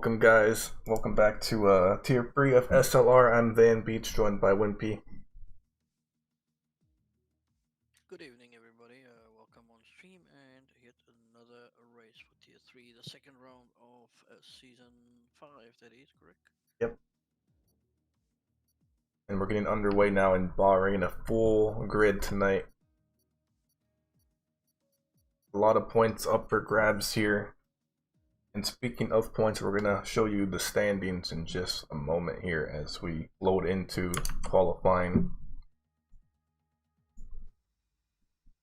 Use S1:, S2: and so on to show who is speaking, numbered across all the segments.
S1: Welcome guys, welcome back to tier 3 of SLR. I'm Van Beach, joined by Wimpy.
S2: Good evening everybody, welcome on stream and yet another race for tier 3, the second round of season 5, that is correct?
S1: Yep. And we're getting underway now in Bahrain, a full grid tonight. A lot of points up for grabs here. And speaking of points, we're going to show you the standings in just a moment here as we load into qualifying.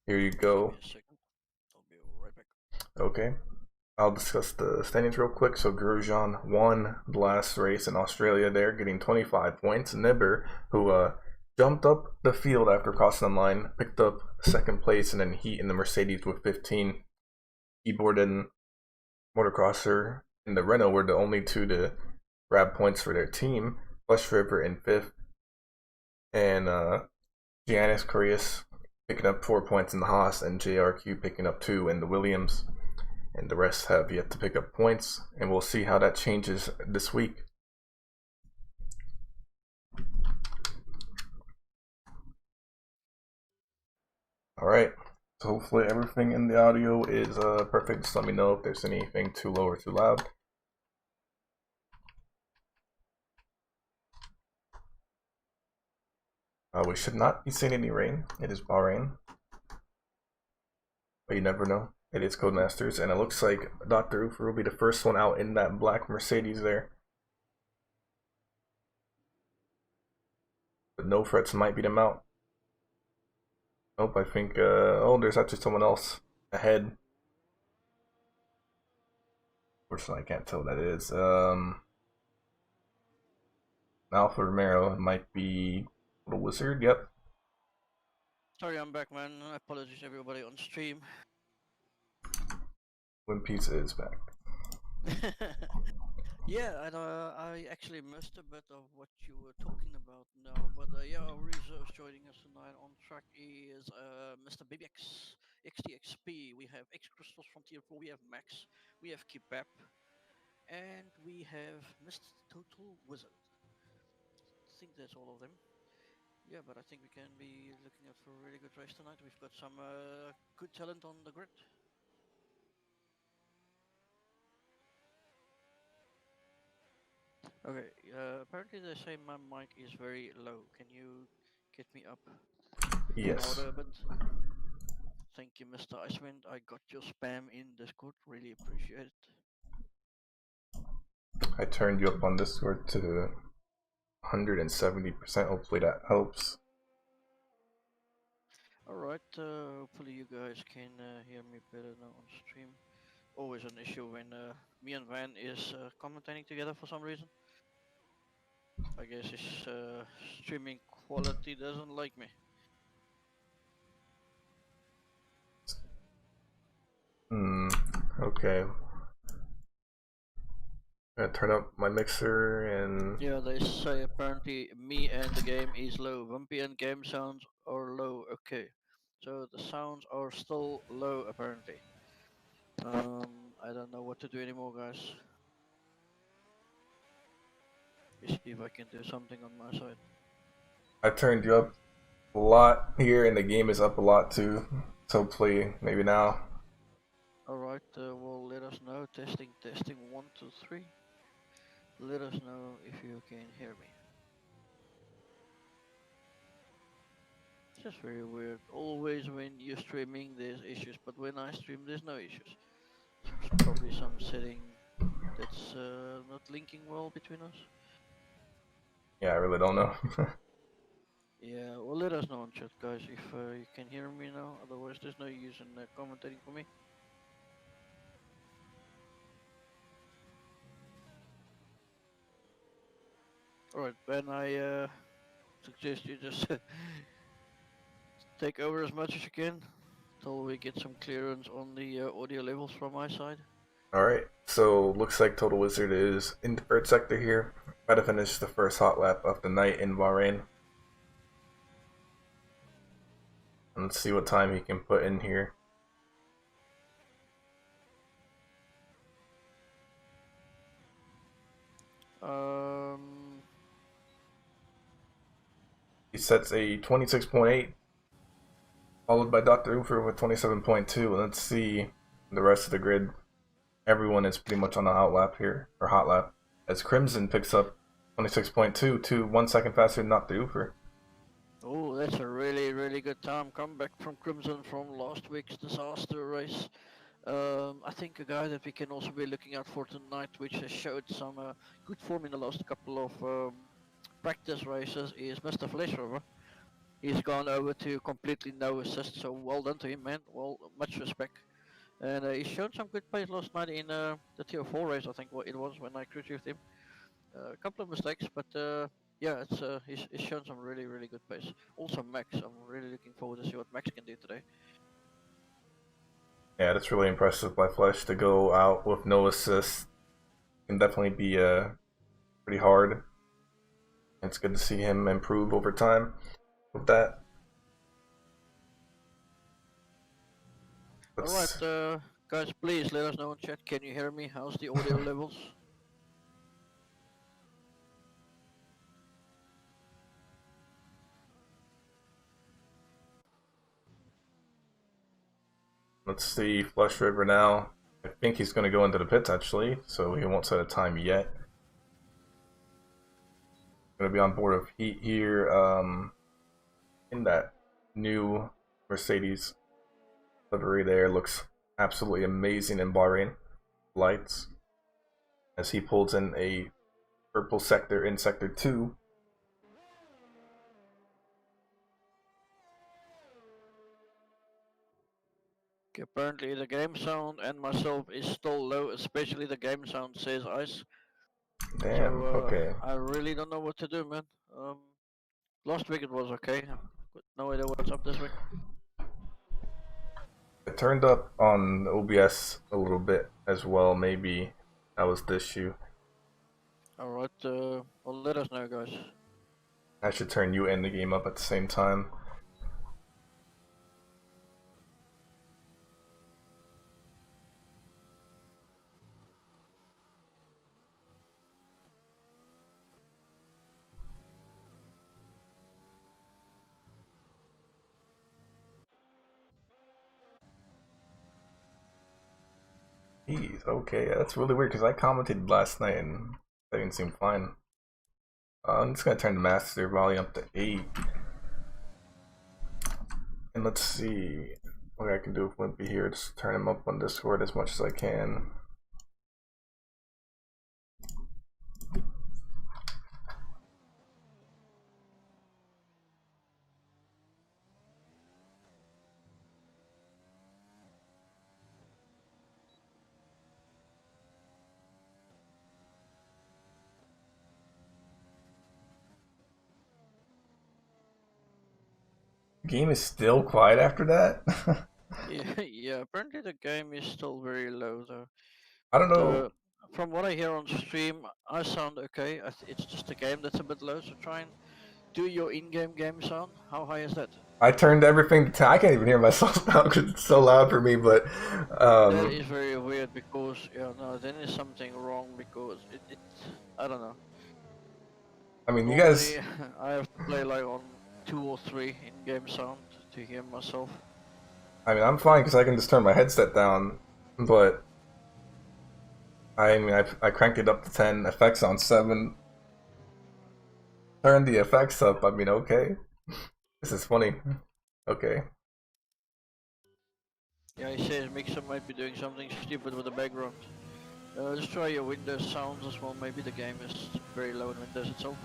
S1: Here you go.
S2: Give me a second. I'll be right back.
S1: Okay. I'll discuss the standings real quick. So Grosjean won the last race in Australia there, getting 25 points. Nibber, who jumped up the field after crossing the line, picked up second place, and then Heat in the Mercedes with 15. Keyboard and Motocrosser and the Renault were the only two to grab points for their team. Flush River in 5th. And Giannis Carius picking up 4 points in the Haas, and JRQ picking up 2 in the Williams. And the rest have yet to pick up points, and we'll see how that changes this week. Alright, so hopefully everything in the audio is perfect. Just let me know if there's anything too low or too loud. We should not be seeing any rain. It is Bahrain, but you never know. It is Codemasters, and it looks like Dr. Ufer will be the first one out in that black Mercedes there. But no threats might beat him out. Nope, I think, oh, there's actually someone else ahead. Unfortunately, I can't tell what that is. Alpha Romero might be the Wizard, yep.
S2: Sorry, I'm back, man. Apologies everybody on stream.
S1: Twin Pizza is back.
S2: Yeah, and I actually missed a bit of what you were talking about now, but yeah, our reserves joining us tonight on track is Mr. BBX, XTXP, we have X Crystals from tier 4, we have Max, we have Kebab, and we have Mr. Total Wizard. I think that's all of them. Yeah, but I think we can be looking at for a really good race tonight. We've got some good talent on the grid. Okay, apparently they say my mic is very low. Can you get me up?
S1: Yes.
S2: Louder a bit? Thank you, Mr. Icewind. I got your spam in Discord. Really appreciate it.
S1: I turned you up on Discord to 170%. Hopefully that helps.
S2: Alright, hopefully you guys can hear me better now on stream. Always an issue when me and Van is commentating together for some reason. I guess his streaming quality doesn't like me.
S1: Okay. I'm gonna turn up my mixer and...
S2: Yeah, they say apparently me and the game is low. Wimpy and game sounds are low. Okay. So the sounds are still low apparently. I don't know what to do anymore, guys. Let me see if I can do something on my side.
S1: I turned you up a lot here, and the game is up a lot too. So hopefully, maybe now.
S2: Alright, well, let us know. Testing, 1, 2, 3. Let us know if you can hear me. It's just very weird. Always when you're streaming, there's issues, but when I stream, there's no issues. It's probably some setting that's not linking well between us.
S1: Yeah, I really don't know.
S2: Yeah, well, let us know on chat, guys, if you can hear me now. Otherwise, there's no use in commentating for me. Alright, Ben, I suggest you just take over as much as you can till we get some clearance on the audio levels from my side.
S1: Alright, so looks like Total Wizard is in the third sector here. Try to finish the first hot lap of the night in Bahrain. And let's see what time he can put in here. He sets a 26.8, followed by Dr. Ufer with 27.2. Let's see the rest of the grid. Everyone is pretty much on the hot lap here, or hot lap, as Crimson picks up 26.2 to 1 second faster than Dr. Ufer.
S2: Oh, that's a really good time comeback from Crimson from last week's disaster race. I think a guy that we can also be looking out for tonight, which has showed some good form in the last couple of practice races, is Mr. Fleshrover. He's gone over to completely no assist, so well done to him, man. Well, much respect. And he showed some good pace last night in the Tier 4 race, I think what it was when I cruised with him. A couple of mistakes, but yeah, he's shown some really good pace. Also Max, I'm really looking forward to see what Max can do today.
S1: Yeah, that's really impressive by Flesh to go out with no assist. Can definitely be pretty hard. It's good to see him improve over time with that.
S2: Alright, guys, please let us know in chat. Can you hear me? How's the audio levels?
S1: Let's see, Flush River now. I think he's going to go into the pits actually, so he won't set a time yet. Going to be on board of Heat here in that new Mercedes livery there. Looks absolutely amazing in Bahrain. Lights. As he pulls in a purple sector in Sector 2.
S2: Apparently the game sound and myself is still low, especially the game sound says ice.
S1: Damn,
S2: So
S1: okay.
S2: I really don't know what to do, man. Last week it was okay. No idea what's up this week.
S1: It turned up on OBS a little bit as well. Maybe that was the issue.
S2: Alright, well let us know, guys.
S1: I should turn you and the game up at the same time. Jeez, okay, that's really weird because I commented last night and that didn't seem fine. I'm just gonna turn the master volume up to 8. And let's see what I can do with Wimpy here. Just turn him up on Discord as much as I can. Game is still quiet after that.
S2: yeah, apparently the game is still very low though.
S1: I don't know.
S2: From what I hear on stream, I sound okay. It's just the game that's a bit low, so try and do your in-game game sound. How high is that?
S1: I turned everything to 10. I can't even hear myself now because it's so loud for me, but
S2: That is very weird because, yeah, no, then there's something wrong because it I don't know.
S1: I mean,
S2: Normally,
S1: you guys,
S2: I have to play like on 2 or 3 in-game sound to hear myself.
S1: I mean, I'm fine because I can just turn my headset down, but I mean, I cranked it up to 10, effects on 7, turn the effects up. I mean, okay. This is funny. Okay.
S2: Yeah, he says Mixer might be doing something stupid with the background. Just try your Windows sounds as well. Maybe the game is very low in Windows itself.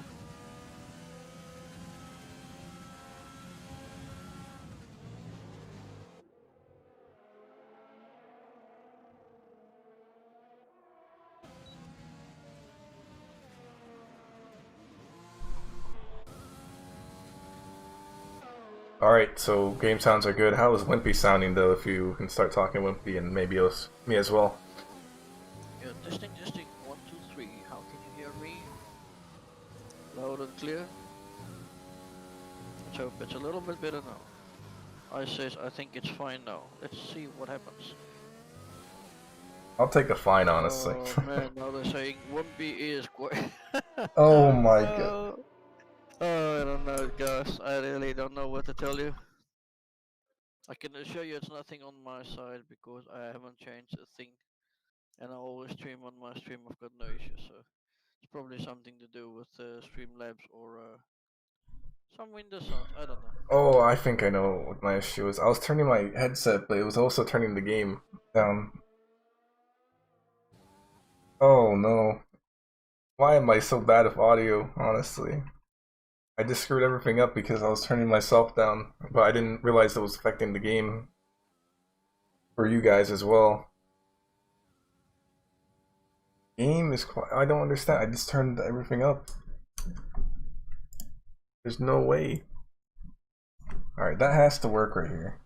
S1: Alright, so game sounds are good. How is Wimpy sounding though, if you can start talking Wimpy and maybe me as well?
S2: Yeah, testing, 1, 2, 3. How can you hear me? Loud and clear. Let's hope it's a little bit better now. I think it's fine now. Let's see what happens.
S1: I'll take a fine, honestly.
S2: Oh man, now they're saying Wimpy is quiet.
S1: Oh
S2: Oh
S1: my god.
S2: no. Oh, I don't know, guys. I really don't know what to tell you. I can assure you it's nothing on my side because I haven't changed a thing, and I always stream on my stream. I've got no issues, so it's probably something to do with Streamlabs or some Windows sounds. I don't know.
S1: Oh, I think I know what my issue is. I was turning my headset, but it was also turning the game down. Oh no. Why am I so bad with audio, honestly? I just screwed everything up because I was turning myself down, but I didn't realize it was affecting the game for you guys as well. Game is quite. I don't understand. I just turned everything up. There's no way. Alright, that has to work right here.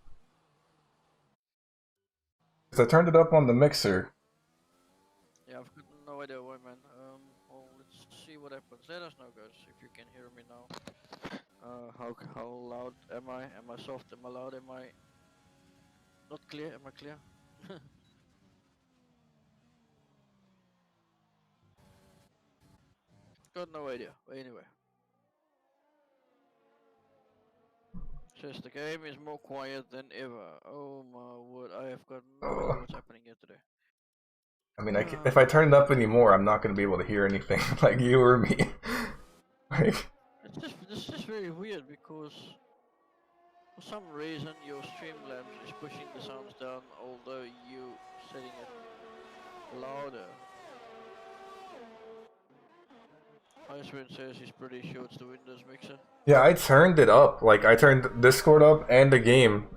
S1: Because I turned it up on the mixer.
S2: Yeah, I've got no idea why, man. Well, let's see what happens. Let us know, guys, if you can hear me now. How loud am I? Am I soft? Am I loud? Am I not clear? Am I clear? Got no idea. Anyway, says the game is more quiet than ever. Oh my word! I have got no idea
S1: Oh.
S2: what's happening here today.
S1: I mean, if I turn it up anymore, I'm not going to be able to hear anything like you or me. Like,
S2: This is very weird because for some reason your Streamlabs is pushing the sounds down, although you setting it louder. Icewind says he's pretty sure it's the Windows mixer.
S1: yeah, I turned it up. Like, I turned Discord up and the game,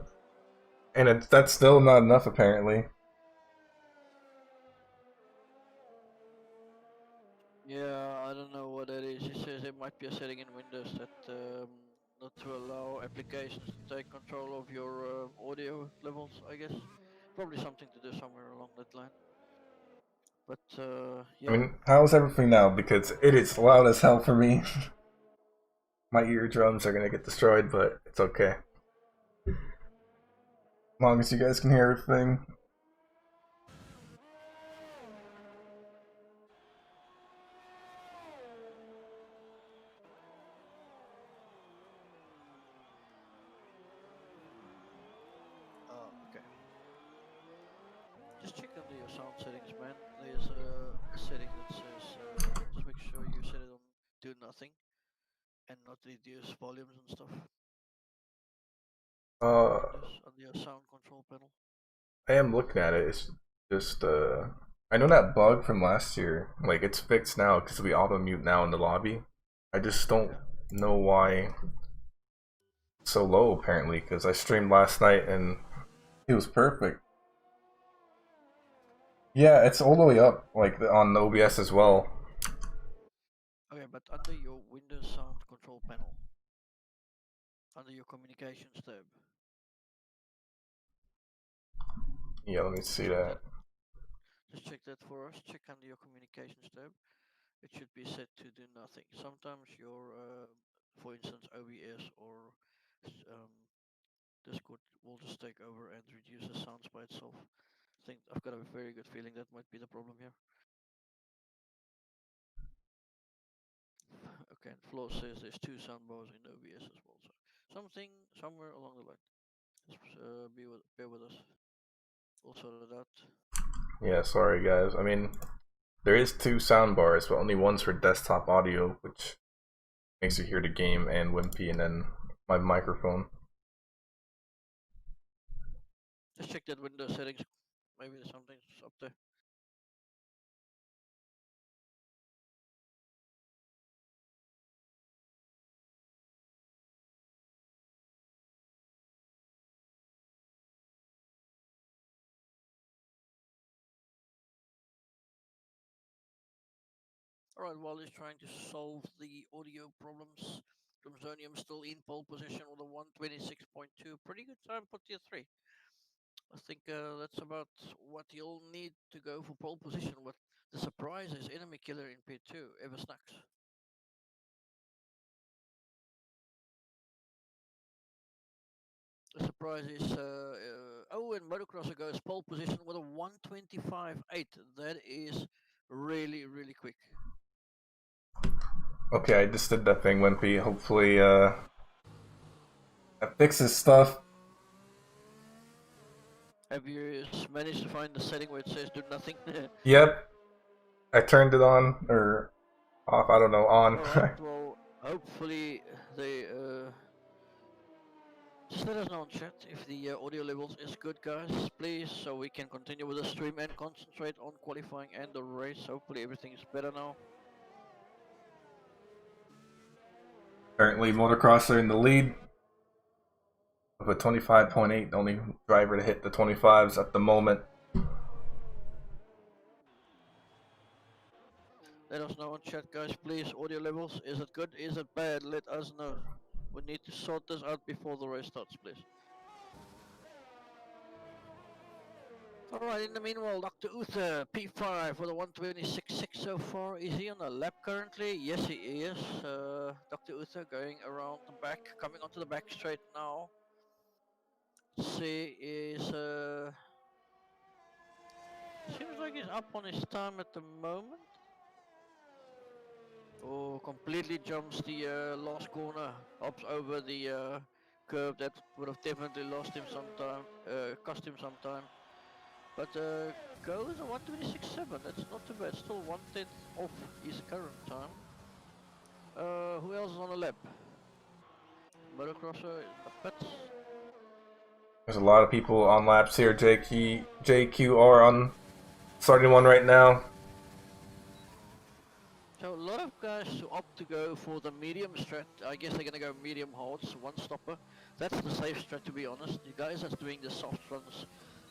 S1: and that's still not enough apparently.
S2: Yeah, I don't know what that is. He says it might be a setting in Windows that not to allow applications to take control of your audio levels, I guess. Probably something to do somewhere along that line. But
S1: I
S2: yeah.
S1: mean, how's everything now? Because it is loud as hell for me. My eardrums are gonna get destroyed, but it's okay. As long as you guys can hear everything.
S2: Oh, okay. Just check under your sound settings, man. There's a setting that says just make sure you set it on do nothing and not reduce volumes and stuff. On
S1: Uh,
S2: Windows under your sound control panel.
S1: I am looking at it. It's just I know that bug from last year. Like, it's fixed now because we auto mute now in the lobby. I just don't
S2: Yeah.
S1: know why it's so low apparently. Because I streamed last night and it was perfect. Yeah, it's all the way up, like on OBS as well.
S2: Okay, but under your Windows sound control panel, under your communications tab,
S1: Yeah, let me
S2: just
S1: see
S2: check that.
S1: that.
S2: Just check that for us. Check under your communications tab. It should be set to do nothing. Sometimes your, for instance, OBS or um, Discord will just take over and reduce the sounds by itself. I think I've got a very good feeling that might be the problem here. Okay, and Flo says there's two soundbars in OBS as well, so something somewhere along the line. Just bear with us. We'll sort it out.
S1: Yeah, sorry guys. I mean, there is two sound bars, but only one's for desktop audio, which makes you hear the game and Wimpy, and then my microphone.
S2: Just check that Windows settings. Maybe there's something up there. Alright, while he's trying to solve the audio problems, Crimsonium still in pole position with a 126.2. Pretty good time for tier 3. I think that's about what you'll need to go for pole position. What the surprise is enemy killer in pit 2, Ever Snacks. The surprise is oh, and Motocrosser goes pole position with a 125.8. That is really quick.
S1: Okay, I just did that thing, Wimpy. Hopefully, that fixes stuff.
S2: Have you managed to find the setting where it says do nothing?
S1: Yep, I turned it on, or off, I don't know, on.
S2: Alright, well, hopefully they just let us know in chat if the audio levels is good, guys, please, so we can continue with the stream and concentrate on qualifying and the race. Hopefully everything is better now.
S1: Currently, Motocrosser in the lead with a 25.8, the only driver to hit the 25s at the moment.
S2: Let us know in chat, guys, please. Audio levels, is it good? Is it bad? Let us know. We need to sort this out before the race starts, please. Alright, in the meanwhile, Dr. Uther, P5 with a 126.6 so far. Is he on a lap currently? Yes, he is. Dr. Uther going around the back, coming onto the back straight now. See, is seems like he's up on his time at the moment. Oh, completely jumps the last corner, hops over the curve. That would have definitely lost him some time, cost him some time. But goes a 126.7. That's not too bad. Still 1/10 off his current time. Who else is on the lap? Motocrosser in the pits.
S1: There's a lot of people on laps here. JQR on starting one right now.
S2: So a lot of guys who opt to go for the medium strat, I guess they're gonna go medium hards, one stopper. That's the safe strat, to be honest. The guys that's doing the soft runs,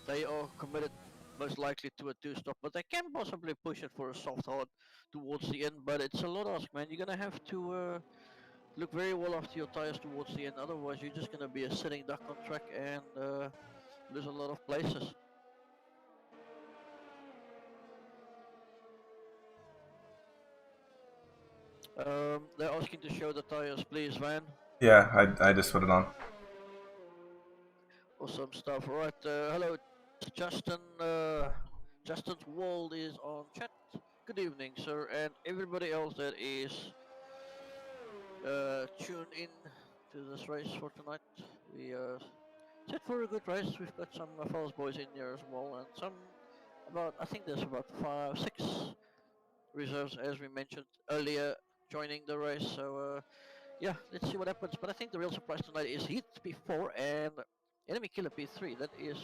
S2: they are committed most likely to a two stop, but they can possibly push it for a soft hard towards the end, but it's a lot ask, man. You're gonna have to look very well after your tires towards the end, otherwise you're just gonna be a sitting duck on track and lose a lot of places. They're asking to show the tires, please, Van.
S1: Yeah, I just put it on.
S2: Awesome stuff. Alright, hello, Justin. Justin's world is on chat. Good evening, sir, and everybody else that is tuned in to this race for tonight. We set for a good race. We've got some fellas boys in here as well, and some I think there's about 6 reserves, as we mentioned earlier, joining the race. So yeah, let's see what happens. But I think the real surprise tonight is Heat P4 and Enemy Killer P3. That is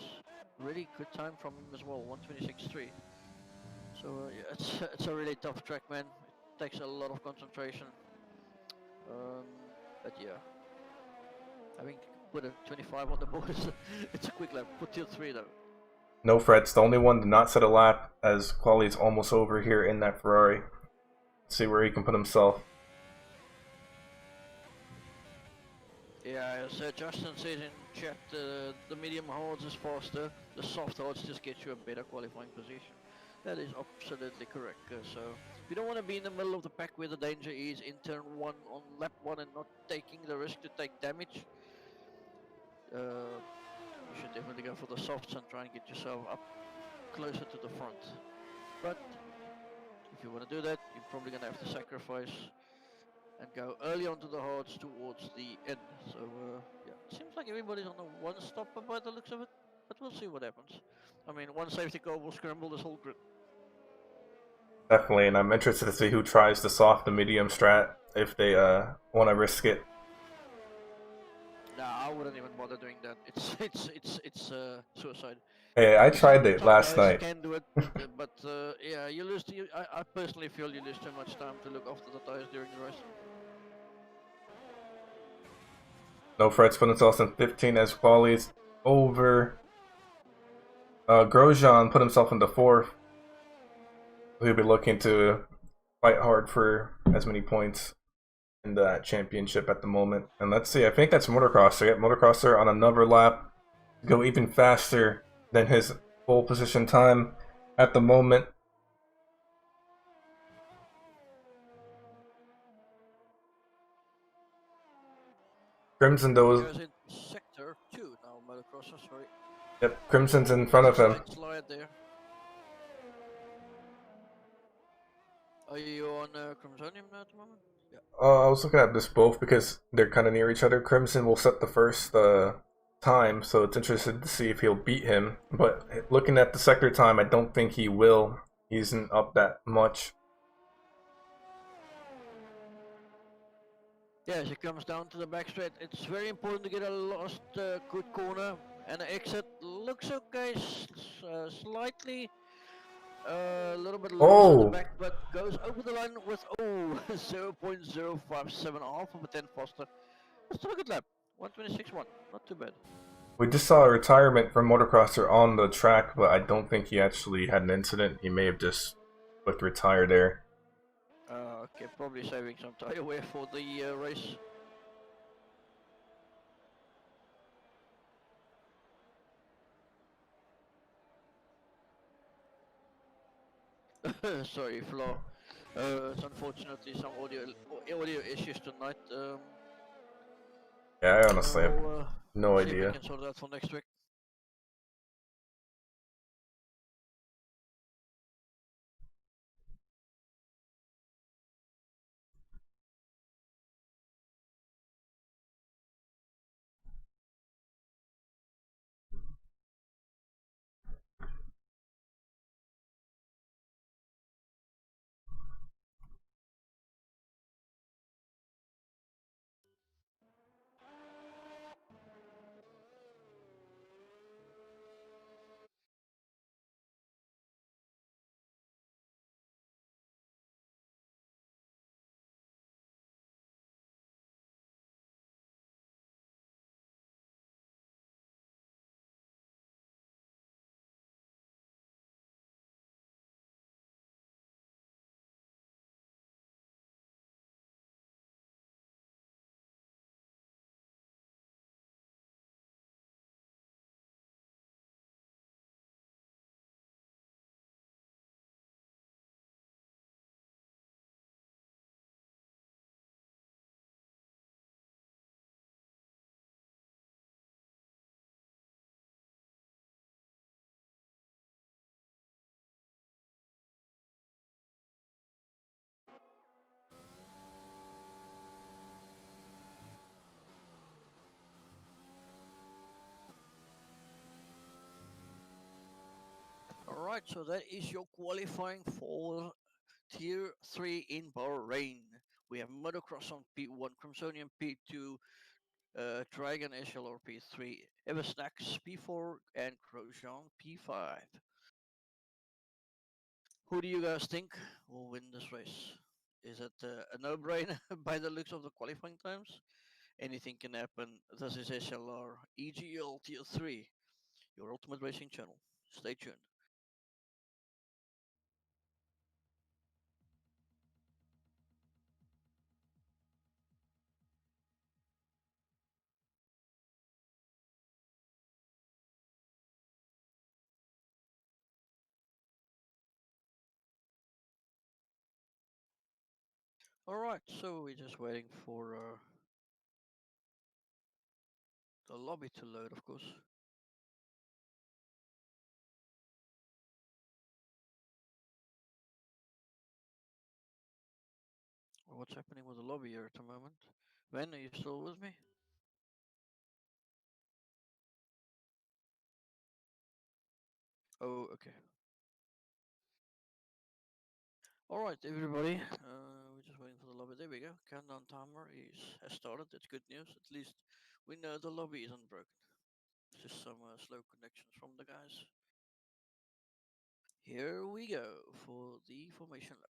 S2: really good time from him as well, 126.3. So yeah, it's a really tough track, man. It takes a lot of concentration. But yeah, having put a 25 on the board, it's a quick lap. Put tier 3 though.
S1: No frets. The only one to not set a lap as quality's almost over here in that Ferrari. Let's see where he can put himself.
S2: Yeah, as Justin says in chat, the medium hards is faster, the soft hards just get you a better qualifying position. That is absolutely correct. So if you don't want to be in the middle of the pack where the danger is in turn 1 on lap 1 and not taking the risk to take damage, you should definitely go for the softs and try and get yourself up closer to the front. But if you want to do that, you're probably going to have to sacrifice and go early onto the hards towards the end. So yeah, seems like everybody's on a one stopper by the looks of it, but we'll see what happens. I mean, one safety car will scramble this whole grid.
S1: Definitely, and I'm interested to see who tries the soft and medium strat if they want to risk it.
S2: Nah, I wouldn't even bother doing that. It's suicide.
S1: Hey, I tried it
S2: Some
S1: last
S2: guys
S1: night.
S2: can do it, but yeah, you lose. I personally feel you lose too much time to look after the tires during the race.
S1: No frets put himself in 15 as quality's over. Grosjean put himself into 4th. He'll be looking to fight hard for as many points in the championship at the moment. And let's see, I think that's Motocrosser. Yep, Motocrosser on another lap. Go even faster than his pole position time at the moment. Crimson
S2: Goes
S1: goes.
S2: in sector 2 now, Motocrosser, sorry.
S1: Yep, Crimson's in front of him.
S2: Slide there. Are you on Crimsonium now at the moment?
S1: I was looking at this both because they're kind of near each other. Crimson will set the first time, so it's interesting to see if he'll beat him. But looking at the sector time, I don't think he will. He isn't up that much.
S2: Yeah, as it comes down to the back straight, it's very important to get a last good corner. And the exit looks okay, slightly a little bit loose at the
S1: Oh,
S2: back, but goes over the line with 0.057, half of a 10 faster. That's still a good lap. 126.1, not too bad.
S1: we just saw a retirement from motocrosser on the track, but I don't think he actually had an incident. He may have just clicked retire there.
S2: Okay, probably saving some tire wear for the race. Sorry, Flo. It's unfortunately some audio issues tonight.
S1: Yeah, I honestly have
S2: We'll
S1: no
S2: see if we
S1: idea.
S2: can sort it out for next week. Alright, so that is your qualifying for Tier 3 in Bahrain. We have Motocross on P1, Crimsonian P2, Dragon SLR P3, Eversnax P4, and Grosjean P5. Who do you guys think will win this race? Is it a no-brainer by the looks of the qualifying times? Anything can happen. This is SLR EGL Tier 3, your ultimate racing channel. Stay tuned. Alright, so we're just waiting for the lobby to load, of course. What's happening with the lobby here at the moment? Ben, are you still with me? Oh, okay. Alright, everybody. We're just waiting for the lobby. There we go. Countdown timer has started. That's good news. At least we know the lobby isn't broken. It's just some slow connections from the guys. Here we go for the formation lap.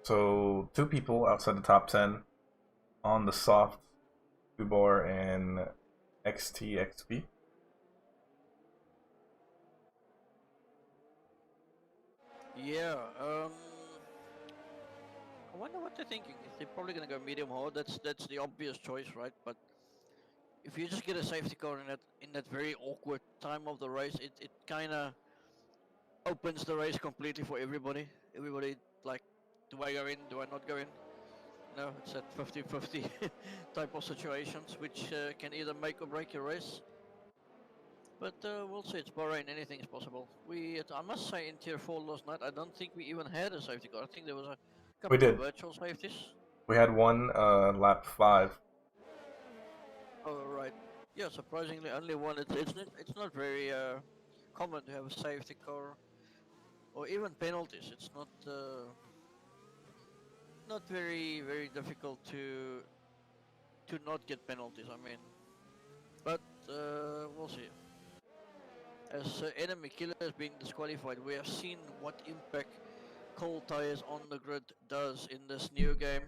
S1: So two people outside the top 10 on the soft Ubar and XTXP.
S2: Yeah, I wonder what they're thinking. If they're probably gonna go medium hard, that's the obvious choice, right? But if you just get a safety car in that very awkward time of the race, it kind of opens the race completely for everybody. Everybody like, do I go in? Do I not go in? No, it's that 50-50 type of situations, which can either make or break your race. But we'll see. It's Bahrain. Anything is possible. I must say, in Tier 4 last night, I don't think we even had a safety car. I think there was a
S1: We
S2: couple of
S1: did.
S2: virtual safeties.
S1: We had one lap 5.
S2: Oh, right. Yeah, surprisingly, only one. It's not very common to have a safety car or even penalties. It's not very difficult to not get penalties. I mean, but we'll see. As enemy killer has been disqualified, we have seen what impact cold tires on the grid does in this new game.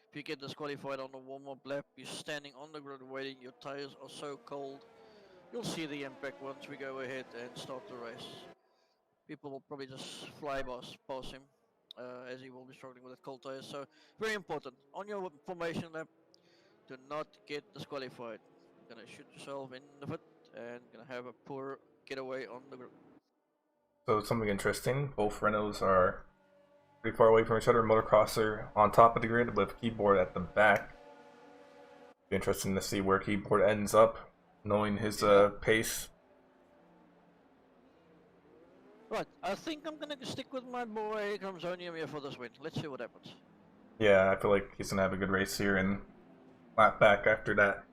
S2: If you get disqualified on a warm-up lap, you're standing on the grid waiting, your tires are so cold. You'll see the impact once we go ahead and start the race. People will probably just fly past him as he will be struggling with the cold tires. So very important. On your formation lap, do not get disqualified. You're gonna shoot yourself in the foot and gonna have a poor getaway on the grid.
S1: So something interesting. Both Renaults are pretty far away from each other. Motocrosser on top of the grid with keyboard at the back. Be interesting to see where keyboard ends up, knowing his pace.
S2: Right, I think I'm gonna stick with my boy Cramsonium here for this win. Let's see what happens.
S1: Yeah, I feel like he's gonna have a good race here and lap back after that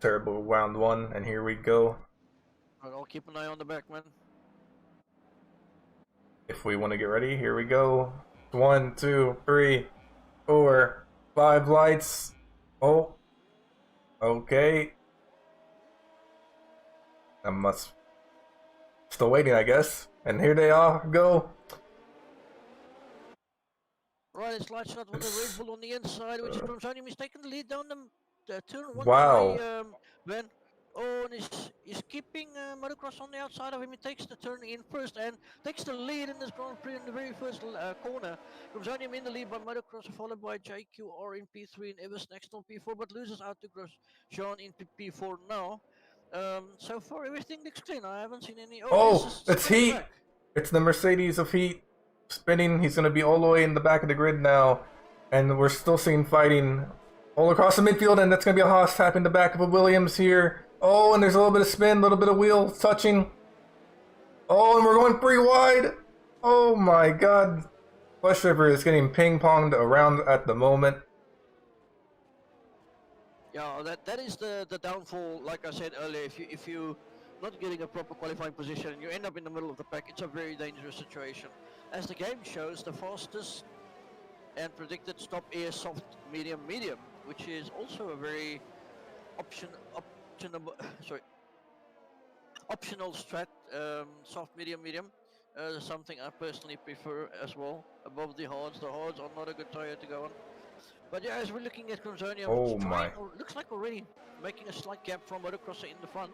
S1: terrible round 1. And here we go.
S2: Right, I'll keep an eye on the back, man.
S1: If we want to get ready, here we go. 1, 2, 3, 4, 5 lights. Oh, okay. I must still waiting, I guess. And here they all go.
S2: Right, it's light shot with the Red Bull on the inside, which is Cramsonium. He's taking the lead down the turn 1.
S1: Wow.
S2: Sorry, Ben. Oh, and he's keeping Motocross on the outside of him. He takes the turn in first and takes the lead in this Grand Prix in the very first corner. Cramsonium in the lead by Motocross, followed by JQR in P3 and Evers next on P4, but loses out to Grosjean in P4 now. So far, everything looks clean. I haven't seen any.
S1: Oh, it's Heat.
S2: back.
S1: It's the Mercedes of Heat spinning. He's going to be all the way in the back of the grid now. And we're still seeing fighting all across the midfield. And that's going to be a Haas tapping the back of a Williams here. Oh, and there's a little bit of spin, a little bit of wheel touching. Oh, and we're going pretty wide. Oh my god. Flesh River is getting ping-ponged around at the moment.
S2: Yeah, that is the downfall. Like I said earlier, if you not getting a proper qualifying position and you end up in the middle of the pack, it's a very dangerous situation. As the game shows, the fastest and predicted stop is soft, medium, medium, which is also a very optional strat. Soft, medium, medium. Something I personally prefer as well above the hards. The hards are not a good tire to go on. But yeah, as we're looking at Cramsonium,
S1: Oh
S2: it's
S1: my.
S2: looks like already making a slight gap from Motocrosser in the front.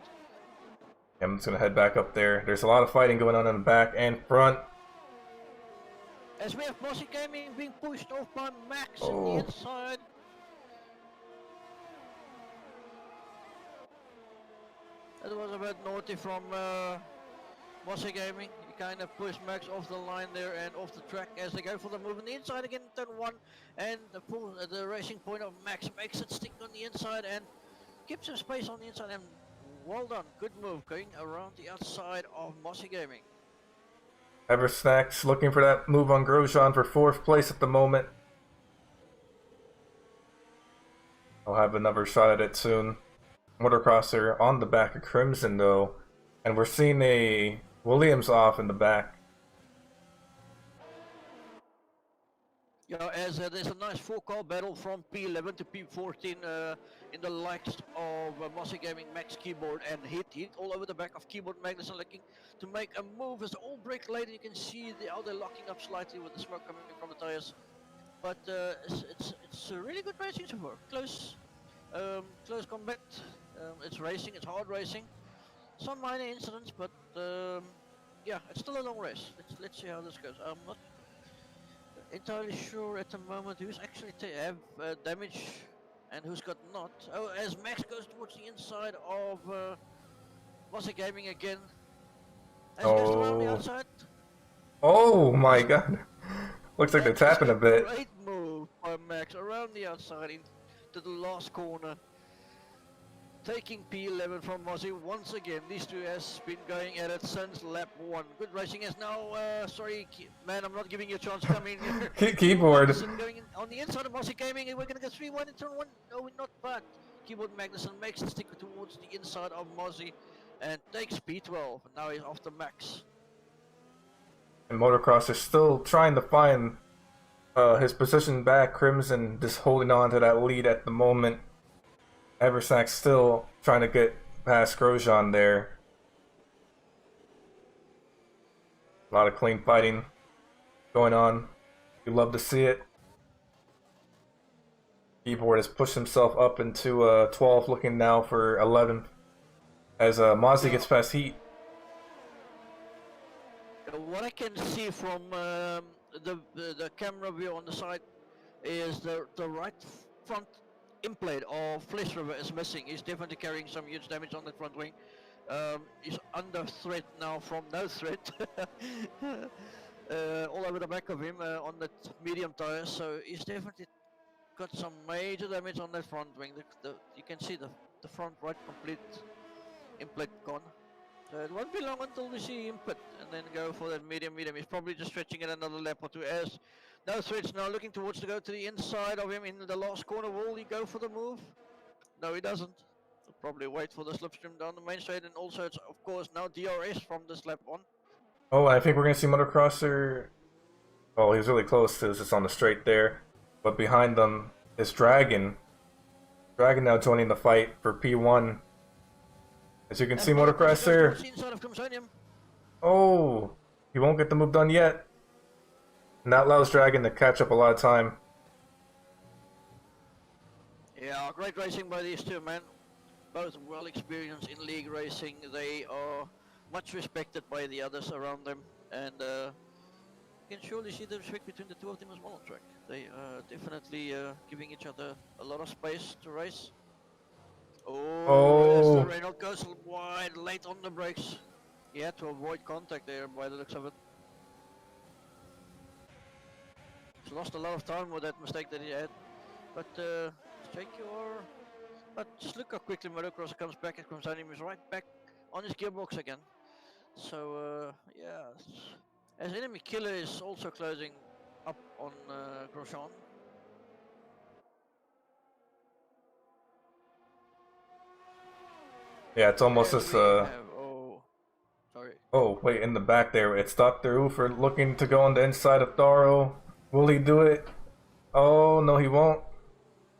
S1: I'm just going to head back up there. There's a lot of fighting going on in the back and front.
S2: As we have Mossy Gaming being pushed off by Max on the inside. That was a bit naughty from Mossy Gaming. He kind of pushed Max off the line there and off the track as they go for the move on the inside again, turn 1. And the racing point of Max makes it stick on the inside and keeps some space on the inside. And well done, good move going around the outside of Mossy Gaming.
S1: Eversnacks looking for that move on Grosjean for 4th place at the moment. I'll have another shot at it soon. Motocrosser on the back of Crimson though. And we're seeing a Williams off in the back.
S2: Yeah, as there's a nice 4-car battle from P11 to P14 in the likes of Mossy Gaming, Max Keyboard and Hit all over the back of Keyboard. Magnussen looking to make a move as all brake late. You can see how they're locking up slightly with the smoke coming from the tires. But it's a really good racing so far. Close combat. It's racing. It's hard racing. Some minor incidents, but yeah, it's still a long race. Let's see how this goes. I'm not entirely sure at the moment who's actually have damage And who's got not? Oh, as Max goes towards the inside of Mossy Gaming again. As he goes around the
S1: Oh.
S2: outside.
S1: Oh my god. Looks like they're
S2: That is
S1: tapping a
S2: a
S1: bit.
S2: great move by Max around the outside into the last corner. Taking P11 from Mossy once again. These two has been going at it since lap 1. Good racing is now, sorry man, I'm not giving you a chance to come in here.
S1: Keyboard.
S2: Going in on the inside of Mossy Gaming, and we're going to go 3-1 in turn 1. No, we're not, but Keyboard Magnussen makes the stick towards the inside of Mossy and takes P12. Now he's after Max.
S1: And Motocross is still trying to find his position back. Crimson just holding on to that lead at the moment. Eversack's still trying to get past Grosjean there. A lot of clean fighting going on. You love to see it. Keyboard has pushed himself up into 12th, looking now for 11th as Mozzie gets past Heat.
S2: What I can see from the camera view on the side is the right front implate of Flesh River is missing. He's definitely carrying some huge damage on the front wing. He's under threat now from no threat. All over the back of him on the medium tires, so he's definitely got some major damage on that front wing. You can see the front right complete implate gone. So it won't be long until we see him pit and then go for that medium. He's probably just stretching it another lap or two as no threats now looking towards to go to the inside of him in the last corner. Will he go for the move? No, he doesn't. He'll probably wait for the slipstream down the main straight, and also it's of course now DRS from this lap on.
S1: Oh, I think we're going to see Motocrosser. Oh, he's really close to just on the straight there. But behind them is Dragon. Dragon now joining the fight for P1. As you can see, Motocrosser. Oh, he won't get the move done yet. And that allows Dragon to catch up a lot of time.
S2: Yeah, great racing by these two men. Both well experienced in league racing. They are much respected by the others around them, and you can surely see the respect between the two of them as well on track. They are definitely giving each other a lot of space to race. Oh, as the Renault goes wide late on the brakes. He had to avoid contact there by the looks of it. He's lost a lot of time with that mistake that he had. But check your... But just look how quickly Motocross comes back. It comes on him, he's right back on his gearbox again. So yeah, as enemy killer is also closing up on Grosjean.
S1: Yeah, it's almost this.
S2: Oh, sorry.
S1: Oh, wait, in the back there, it's Dr. Ufer looking to go on the inside of Daro. Will he do it? Oh, no, he won't.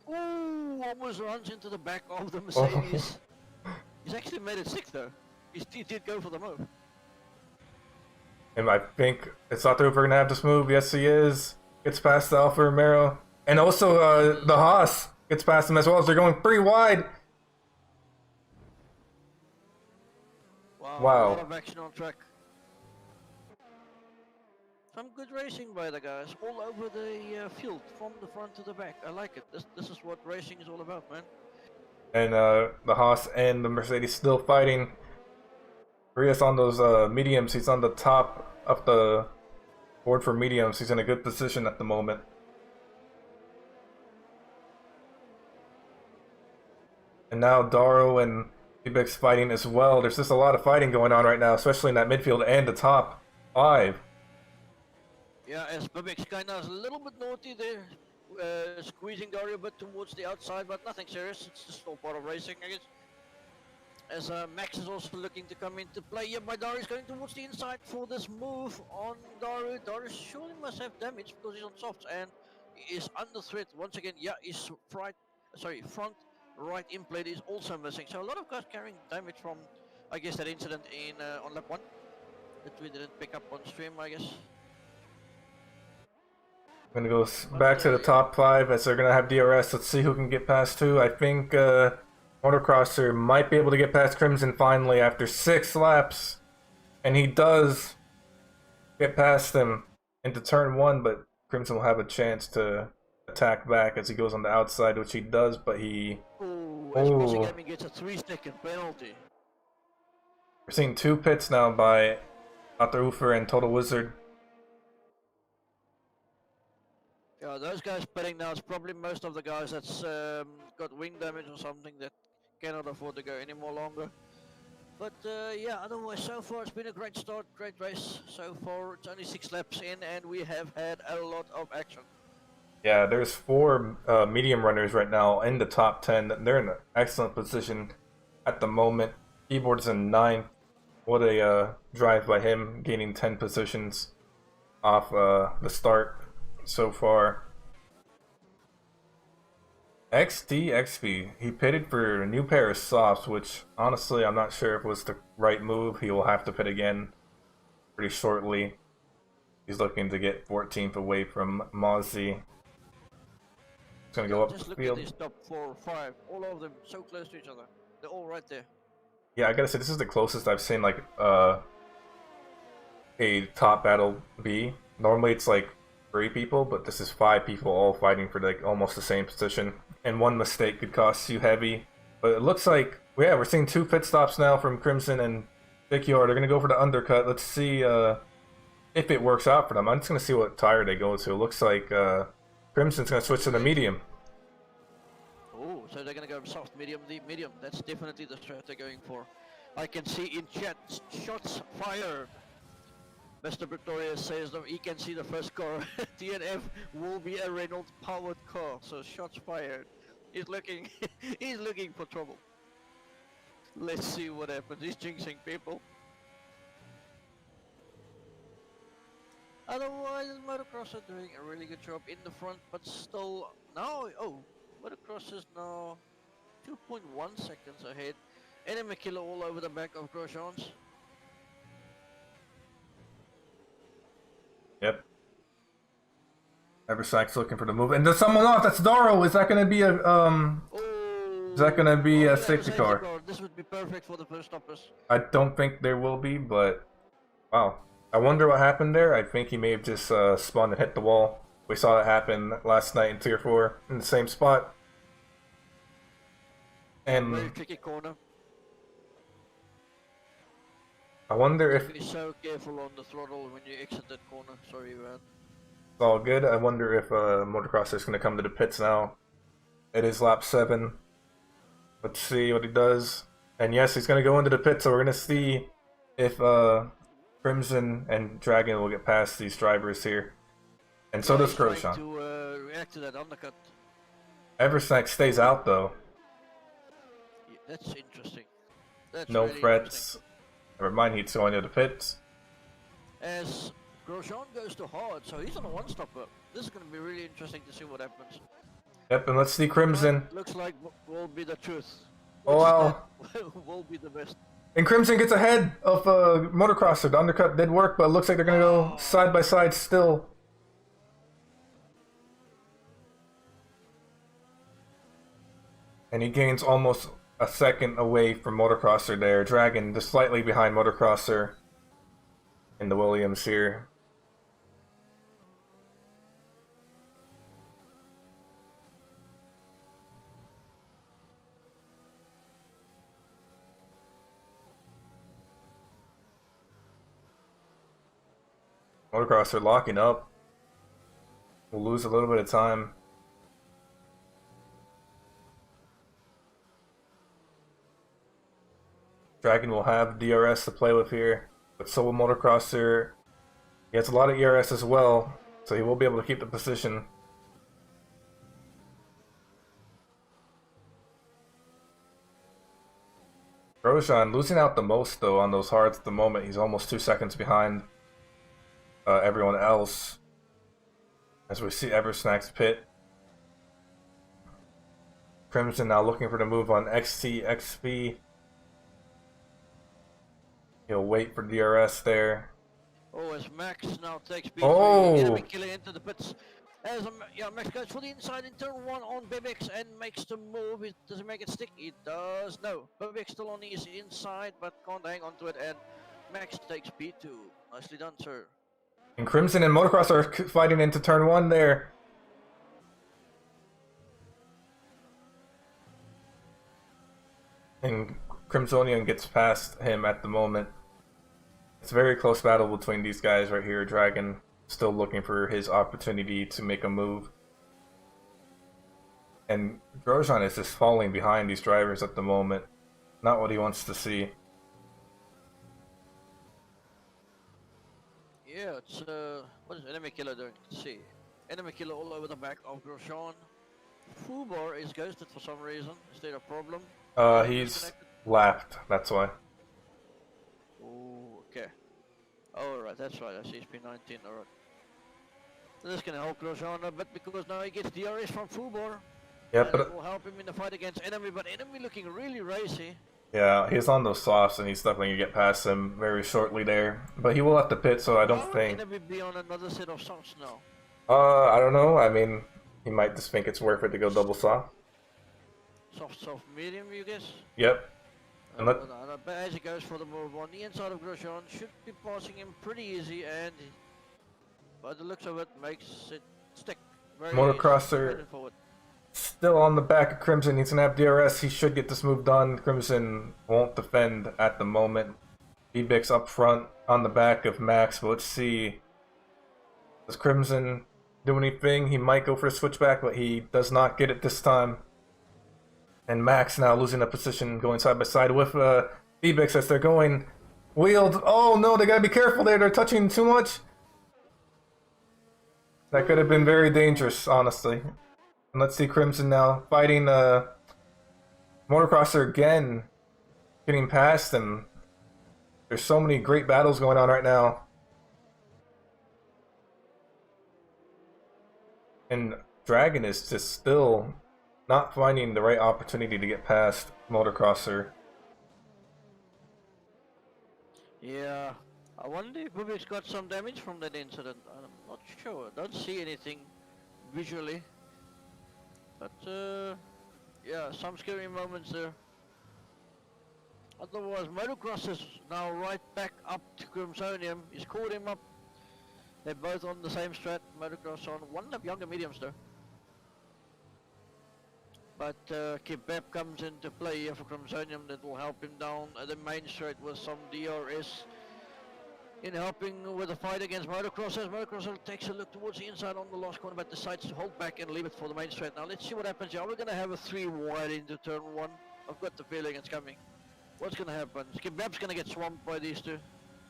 S2: Ooh, almost runs into the back of the Mercedes. Oh. He's actually made it 6th though. He did go for the move.
S1: And I think it's Dr. Ufer gonna have this move. Yes, he is. Gets past the Alfa Romero. And also the Haas gets past him as well as they're going pretty wide.
S2: Wow. A lot of action on track. Some good racing by the guys, all over the field, from the front to the back. I like it. This is what racing is all about, man.
S1: And the Haas and the Mercedes still fighting. Rios on those mediums. He's on the top of the board for mediums. He's in a good position at the moment. And now Daro and Big's fighting as well. There's just a lot of fighting going on right now, especially in that midfield and the top 5.
S2: Yeah, as Bibix kind of is a little bit naughty there, squeezing Dario a bit towards the outside, but nothing serious. It's just all part of racing, I guess. As Max is also looking to come into play here, by Dario is going towards the inside for this move on Dario. Dario surely must have damage because he's on softs and he is under threat once again. Yeah, his front right implate is also missing. So a lot of guys carrying damage from, I guess, that incident in on lap 1 that we didn't pick up on stream, I guess.
S1: I'm gonna go back to the top 5 as they're gonna have DRS. Let's see who can get past who. I think Motocrosser might be able to get past Crimson finally after 6 laps, and he does get past him into turn 1, but Crimson will have a chance to attack back as he goes on the outside, which he does, but he...
S2: Oh, Esposito Gaming gets a 3-second penalty.
S1: We're seeing 2 pits now by Dr. Ufer and Total Wizard.
S2: Yeah, those guys betting now is probably most of the guys that's got wing damage or something that cannot afford to go any more longer. But yeah, otherwise so far it's been a great start, great race. So far it's only 6 laps in and we have had a lot of action.
S1: Yeah, there's 4 medium runners right now in the top 10. They're in an excellent position at the moment. Keyboard's in 9th. What a drive by him, gaining 10 positions off the start so far. XP, he pitted for a new pair of softs, which honestly I'm not sure if it was the right move. He will have to pit again pretty shortly. He's looking to get 14th away from Mozzie. He's gonna go up
S2: just
S1: the
S2: look
S1: field.
S2: at these top 4 or 5, all of them so close to each other. They're all right there.
S1: Yeah, I gotta say this is the closest I've seen like a top battle be. Normally it's like 3 people, but this is 5 people all fighting for like almost the same position. And one mistake could cost you heavy. But it looks like, yeah, we're seeing 2 pit stops now from Crimson and Dickior. They're gonna go for the undercut. Let's see if it works out for them. I'm just gonna see what tire they go to. It looks like Crimson's gonna switch to the medium.
S2: Oh, so they're gonna go soft, medium, deep, medium. That's definitely the strat they're going for. I can see in chat, shots fired. Mr. Pretorius says that he can see the first car. DNF will be a Renault powered car, so shots fired. He's looking, he's looking for trouble. Let's see what happens. He's jinxing people. Otherwise, Motocross are doing a really good job in the front, but still now. Oh, Motocross is now 2.1 seconds ahead. And Makila all over the back of Grosjean's.
S1: Yep. Eversack's looking for the move, and there's someone off. That's Doro. Is that gonna be a Is that gonna be a safety car?
S2: This would be perfect for the first stoppers.
S1: I don't think there will be, but wow. I wonder what happened there. I think he may have just spun and hit the wall. We saw that happen last night in Tier 4 in the same spot. And
S2: very tricky corner.
S1: I wonder if
S2: Be so careful on the throttle when you exit that corner. Sorry, man.
S1: it's all good. I wonder if Motocrosser is going to come to the pits now. It is lap 7. Let's see what he does. And yes, he's going to go into the pits, so we're going to see if Crimson and Dragon will get past these drivers here. And so does Grosjean.
S2: To react to that undercut.
S1: Eversnack stays out though.
S2: Yeah, that's interesting. That's
S1: No
S2: really
S1: frets. Never mind, he's going to the pits.
S2: As Grosjean goes to hard, so he's on a one-stopper. This is going to be really interesting to see what happens.
S1: Yep, and let's see Crimson.
S2: Looks like will be the truth.
S1: Oh wow.
S2: Will be the best.
S1: And Crimson gets ahead of Motocrosser. The undercut did work, but it looks like they're going to go side by side still. And he gains almost a second away from Motocrosser there. Dragon just slightly behind Motocrosser in the Williams here. Motocrosser locking up. We'll lose a little bit of time. Dragon will have DRS to play with here, but so will Motocrosser. He has a lot of ERS as well, so he will be able to keep the position. Grosjean losing out the most though on those hards at the moment. He's almost 2 seconds behind everyone else. As we see Eversnack's pit. Crimson now looking for the move on XP. He'll wait for DRS there.
S2: Oh, as Max now takes B3,
S1: Oh!
S2: Killer into the pits. As Max goes for the inside in turn 1 on Bebix and makes the move. Does he make it stick? It does. No. Bebix still on his inside, but can't hang on to it. And Max takes B2. Nicely done, sir.
S1: And Crimson and Motocross are fighting into turn 1 there. and Crimsonian gets past him at the moment. It's a very close battle between these guys right here. Dragon still looking for his opportunity to make a move. And Grosjean is just falling behind these drivers at the moment. Not what he wants to see.
S2: Yeah, it's what is enemy killer doing? Let's see. Enemy killer all over the back of Grosjean. Fubar is ghosted for some reason. Is there a problem?
S1: He's lapped, that's why.
S2: Oh, okay. Alright, that's right. I see SP19. Alright. This is gonna help Grosjean a bit because now he gets DRS from Fubar.
S1: Yeah,
S2: and
S1: but
S2: it will help him in the fight against enemy, but enemy looking really racy.
S1: yeah, he's on those softs, and he's definitely gonna get past him very shortly there. But he will have to pit, so I don't think.
S2: Enemy be on another set of softs now.
S1: I don't know. I mean, he might just think it's worth it to go double soft.
S2: Soft, medium, you guess?
S1: Yep. And let
S2: But as he goes for the move on the inside of Grosjean, should be passing him pretty easy, and by the looks of it, makes it stick. Very
S1: Motocrosser still on the back of Crimson. He's gonna have DRS. He should get this move done. Crimson won't defend at the moment. Bebix up front on the back of Max. But let's see. Does Crimson do anything? He might go for a switchback, but he does not get it this time. And Max now losing a position, going side by side with Bebix as they're going wheeled. Oh no, they gotta be careful there. They're touching too much. That could have been very dangerous, honestly. And let's see Crimson now fighting Motocrosser again, getting past him. There's so many great battles going on right now. And Dragon is just still not finding the right opportunity to get past Motocrosser.
S2: Yeah, I wonder if Bubik's got some damage from that incident. I'm not sure. I don't see anything visually. But yeah, some scary moments there. Otherwise, Motocross is now right back up to Crimsonium. He's caught him up. They're both on the same strat. Motocross on one lap younger mediums though. But Kebab comes into play here for Crimsonium. That will help him down the main straight with some DRS in helping with the fight against Motocross. As Motocross takes a look towards the inside on the last corner, but decides to hold back and leave it for the main straight. Now let's see what happens here. We're going to have a 3 wide into turn 1. I've got the feeling it's coming. What's going to happen? Kebab's going to get swamped by these two.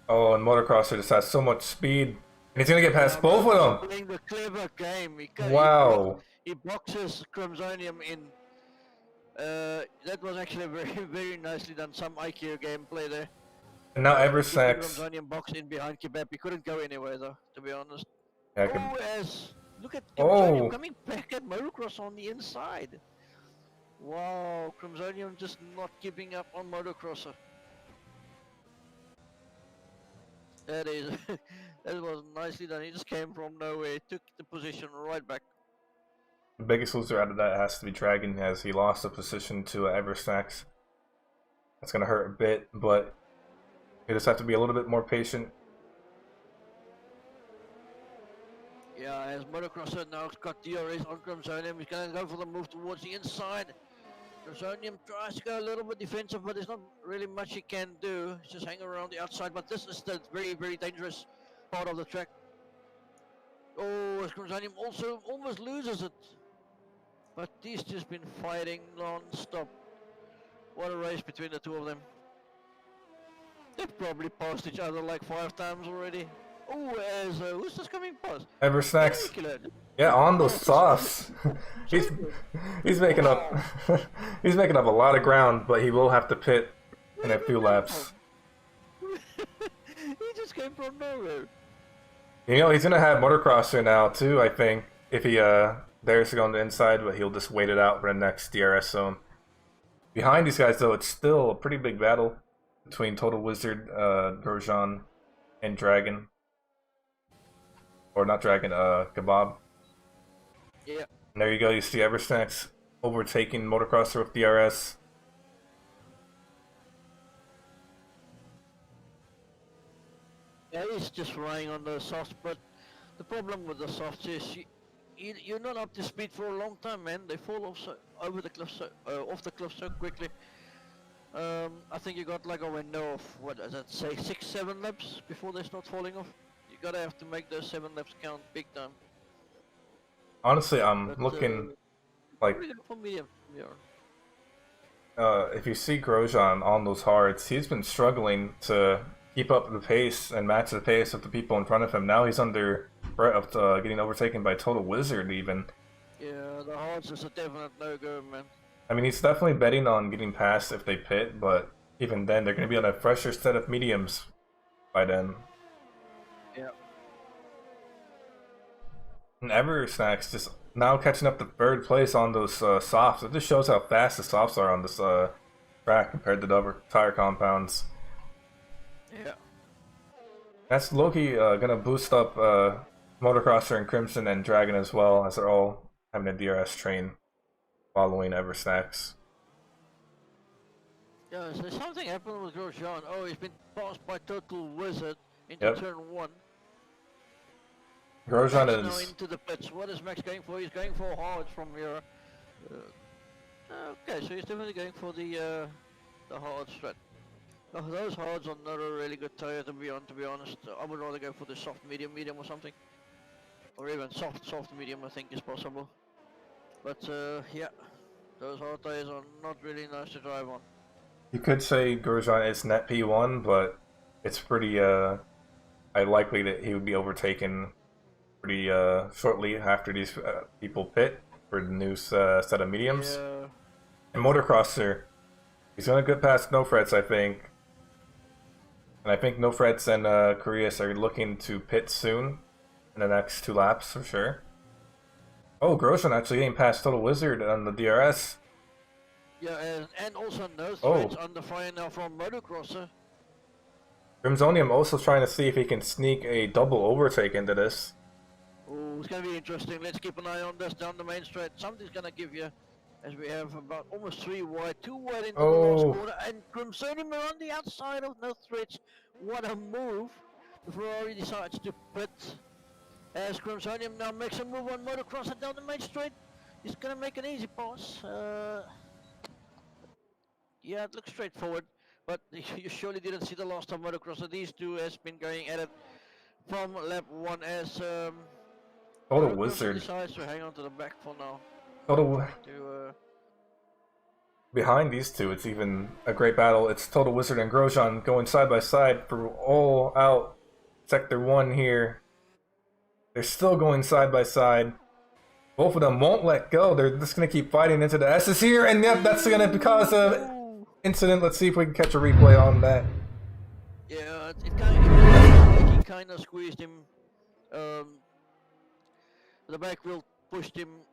S1: Oh, and Motocrosser just has so much speed. And he's going to get past both of them.
S2: Playing the clever game.
S1: Wow.
S2: He boxes Crimsonium in. That was actually very nicely done. Some IQ gameplay there.
S1: And now Eversax.
S2: Crimsonium box in behind Kebab. He couldn't go anywhere though, to be honest.
S1: Yeah,
S2: look at Crimsonium coming back at Motocross on the inside. Wow, Crimsonium just not giving up on Motocrosser. That is, that was nicely done. He just came from nowhere, took the position right back.
S1: The biggest loser out of that has to be Dragon, as he lost the position to Eversax. That's going to hurt a bit, but you just have to be a little bit more patient.
S2: Yeah, as Motocrosser now got DRS on Crimsonium, he's going to go for the move towards the inside. Crimsonium tries to go a little bit defensive, but there's not really much he can do. He's just hanging around the outside, but this is the very dangerous part of the track. Oh, as Crimsonium also almost loses it. But these just been fighting non-stop. What a race between the two of them. They've probably passed each other like 5 times already. Oh, as who's this coming past?
S1: Eversax. Yeah, on those softs. he's making up he's making up a lot of ground, but he will have to pit in a few laps.
S2: He just came from nowhere.
S1: You know, he's gonna have Motocrosser now too, I think, if he dares to go on the inside, but he'll just wait it out for the next DRS zone. Behind these guys though, it's still a pretty big battle between Total Wizard, Grosjean, and Dragon. Or not Dragon, Kebab.
S2: Yeah.
S1: And there you go, you see Eversax overtaking Motocrosser with DRS.
S2: Yeah, he's just relying on the softs, but the problem with the softs is you're not up to speed for a long time, man. They fall off over the cliff off the cliff so quickly. I think you got like a window of, what does that say, 6-7 laps before they start falling off. You gotta have to make those 7 laps count big time.
S1: Honestly, I'm
S2: But
S1: looking like
S2: probably good for medium. Yeah.
S1: if you see Grosjean on those hards, he's been struggling to keep up the pace and match the pace of the people in front of him. Now he's under threat of getting overtaken by Total Wizard even.
S2: Yeah, the hards is a definite no-go, man.
S1: I mean, he's definitely betting on getting past if they pit, but even then, they're going to be on a fresher set of mediums by then.
S2: Yeah.
S1: And Eversnack's just now catching up to third place on those softs. It just shows how fast the softs are on this track compared to the other tire compounds.
S2: Yeah.
S1: That's Loki gonna boost up Motocrosser and Crimson and Dragon as well, as they're all having a DRS train following Eversnacks.
S2: Yeah, so something happened with Grosjean. Oh, he's been passed by Total Wizard into turn 1.
S1: Grosjean
S2: Max now
S1: is...
S2: into the pits. What is Max going for? He's going for hard from here. Okay, so he's definitely going for the hard strat. Oh, those hards are not a really good tire to be honest. I would rather go for the soft medium or something. Or even soft medium I think is possible. But yeah, those hard tires are not really nice to drive on.
S1: You could say Grosjean is net P1, but it's pretty likely that he would be overtaken pretty shortly after these people pit for the new set of mediums.
S2: Yeah.
S1: And Motocrosser, he's gonna get past No Frets, I think. And I think No Frets and Curious are looking to pit soon in the next 2 laps for sure. Oh, Grosjean actually getting past Total Wizard on the DRS.
S2: Yeah, and also no threats under fire now from Motocrosser.
S1: Crimsonium also trying to see if he can sneak a double overtake into this.
S2: Oh, it's gonna be interesting. Let's keep an eye on this down the main straight. Something's gonna give you, as we have about almost 3 wide, 2 wide into the last corner, and Crimsonium are on the outside of no threats. What a move! The Ferrari decides to pit. As Crimsonium now makes a move on Motocrosser down the main straight. He's gonna make an easy pass. Yeah, it looks straightforward, but you surely didn't see the last time Motocrosser. These two has been going at it from lap 1 as
S1: Total Wizard
S2: decides to hang on to the back for now.
S1: Behind these two, it's even a great battle. It's Total Wizard and Grosjean going side by side for all out Sector 1 here. They're still going side by side. Both of them won't let go. They're just going to keep fighting into the S's here, and yep, that's going to cause a incident. Let's see if we can catch a replay on that.
S2: Yeah, he kind of squeezed him. The back wheel pushed him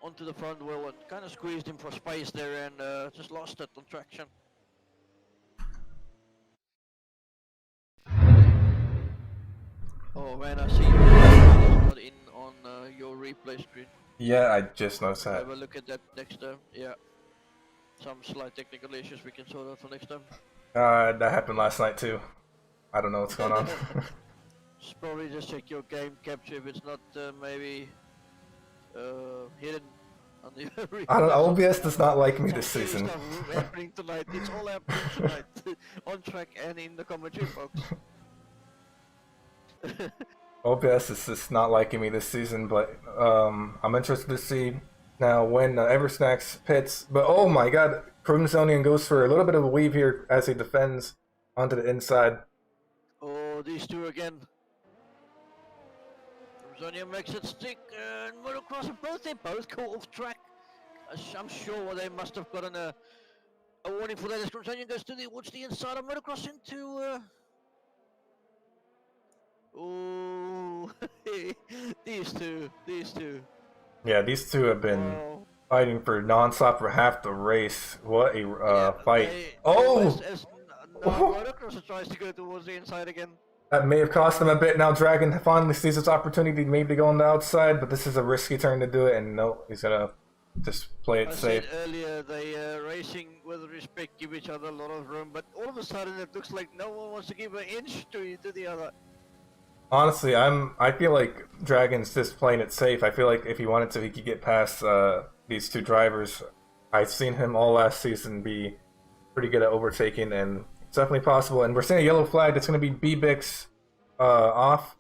S2: onto the front wheel and kind of squeezed him for space there, and just lost it on traction. Oh man, I see you're not in on your replay screen.
S1: Yeah, I just noticed that.
S2: Have a look at that next time. Yeah, some slight technical issues we can sort out for next time.
S1: That happened last night too. I don't know what's going on.
S2: Probably just check your game capture if it's not maybe hidden on the
S1: I don't know, OBS does not like me this season.
S2: Happening tonight. It's all happening tonight on track and in the commentary box.
S1: OBS is just not liking me this season, but I'm interested to see now when Eversnacks pits. But oh my god, Crimsonian goes for a little bit of a weave here as he defends onto the inside.
S2: Oh, these two again. Crimsonian makes it stick, and Motocrosser they both go off track. I'm sure they must have gotten a warning for that as Crimsonian goes towards the inside of Motocross into oh, these two.
S1: Yeah, these two have been fighting for non-stop for half the race. What a fight!
S2: Motocross tries to go towards the inside again.
S1: That may have cost him a bit. Now Dragon finally sees his opportunity maybe to go on the outside, but this is a risky turn to do it, and no, he's gonna just play it safe.
S2: I said earlier, they racing with respect, give each other a lot of room, but all of a sudden it looks like no one wants to give an inch to the other.
S1: Honestly, I feel like Dragon's just playing it safe. I feel like if he wanted to, he could get past these two drivers. I've seen him all last season be pretty good at overtaking, and it's definitely possible. And we're seeing a yellow flag. That's going to be BBix off.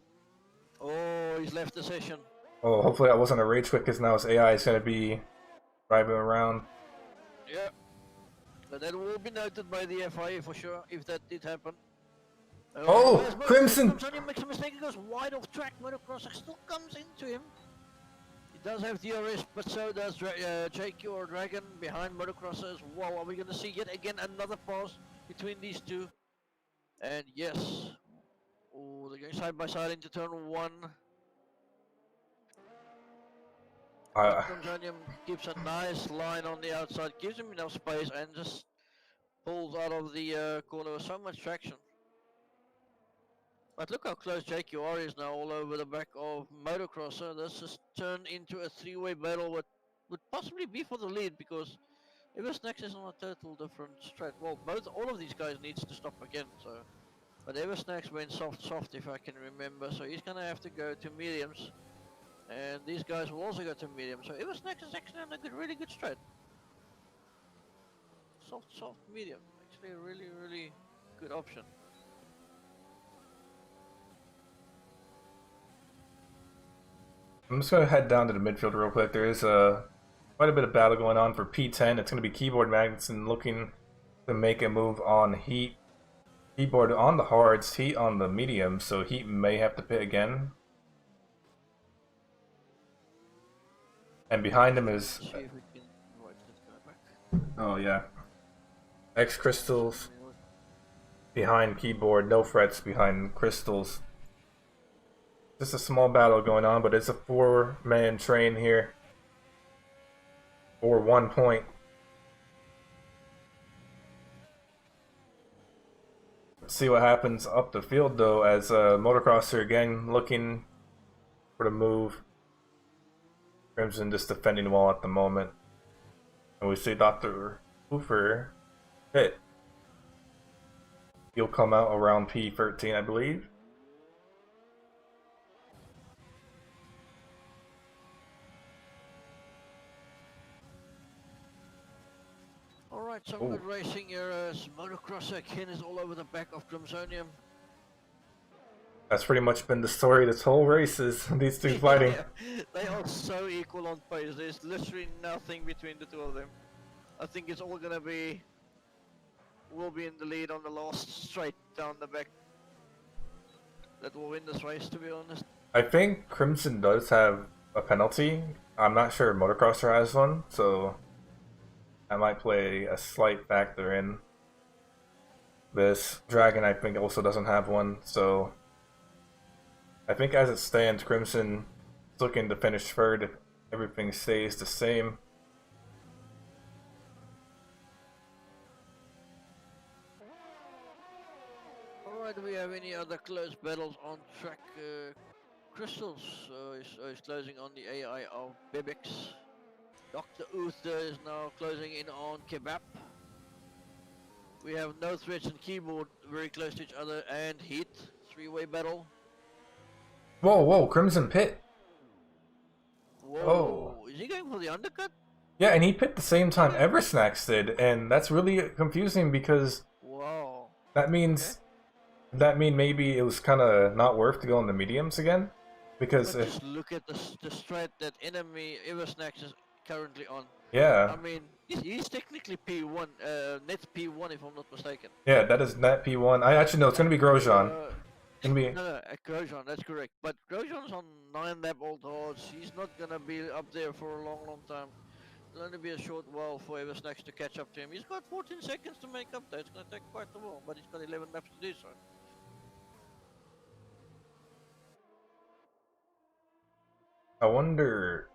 S2: Oh, he's left the session.
S1: Oh, hopefully that wasn't a rage quit because now his AI is going to be driving around.
S2: Yeah. But that will be noted by the FIA for sure if that did happen.
S1: Oh, Crimson!
S2: Crimson makes a mistake, he goes wide off track. Motocrosser still comes into him. He does have DRS, but so does JQ or Dragon behind Motocrossers. Wow, are we going to see yet again another pass between these two? And yes. Oh, they're going side by side into turn one. Crimson gives a nice line on the outside, gives him enough space, and just pulls out of the corner with so much traction. But look how close JQR is now, all over the back of Motocrosser. This has turned into a three-way battle, what would possibly be for the lead, because Eversnax is on a total different strat. Well, all of these guys needs to stop again, so. But Eversnax went soft, if I can remember, so he's gonna have to go to mediums. And these guys will also go to medium, so Eversnax is actually on a really good strat. Soft, medium. Actually a really good option.
S1: I'm just gonna head down to the midfield real quick. There is quite a bit of battle going on for P10. It's gonna be Keyboard Magnuson looking to make a move on Heat. Keyboard on the hards, Heat on the medium, so Heat may have to pit again. And behind him is...
S2: See if we can avoid this guy back.
S1: Oh yeah. X Crystals behind Keyboard, no frets behind Crystals. Just a small battle going on, but it's a 4-man train here for 1 point. Let's see what happens up the field though, as Motocrosser again looking for the move. Crimson just defending well at the moment. And we see Dr. Hoofer hit. He'll come out around P13, I believe.
S2: Alright, some good racing here as Motocrosser again is all over the back of Crimsonium.
S1: That's pretty much been the story this whole race, is these two fighting.
S2: Yeah, they are so equal on pace, there's literally nothing between the two of them. I think it's all gonna be... We'll be in the lead on the last straight down the back. That will win this race, to be honest.
S1: I think Crimson does have a penalty. I'm not sure Motocrosser has one, so that might play a slight factor in this. Dragon, I think, also doesn't have one, so I think as it stands, Crimson is looking to finish third if everything stays the same.
S2: Alright, do we have any other close battles on track? Crystals is closing on the AI of Bebix. Dr. Uther is now closing in on Kebab. We have No Threats and Keyboard very close to each other, and Heat, three-way battle.
S1: Whoa, Crimson pit.
S2: Whoa, is he going for the undercut?
S1: Yeah, and he pit the same time Eversnax did, and that's really confusing because
S2: wow.
S1: That means maybe it was kind of not worth to go on the mediums again, because
S2: but just look at the strat that enemy Eversnax is currently on.
S1: Yeah.
S2: I mean, he's technically P1, net P1 if I'm not mistaken.
S1: Yeah, that is net P1. I actually know it's gonna be Grosjean.
S2: No, Grosjean, that's correct. But Grosjean's on 9-lap old hards. He's not gonna be up there for a long time. It'll only be a short while for Eversnax to catch up to him. He's got 14 seconds to make up there. It's gonna take quite a while, but he's got 11 laps to do so.
S1: I wonder.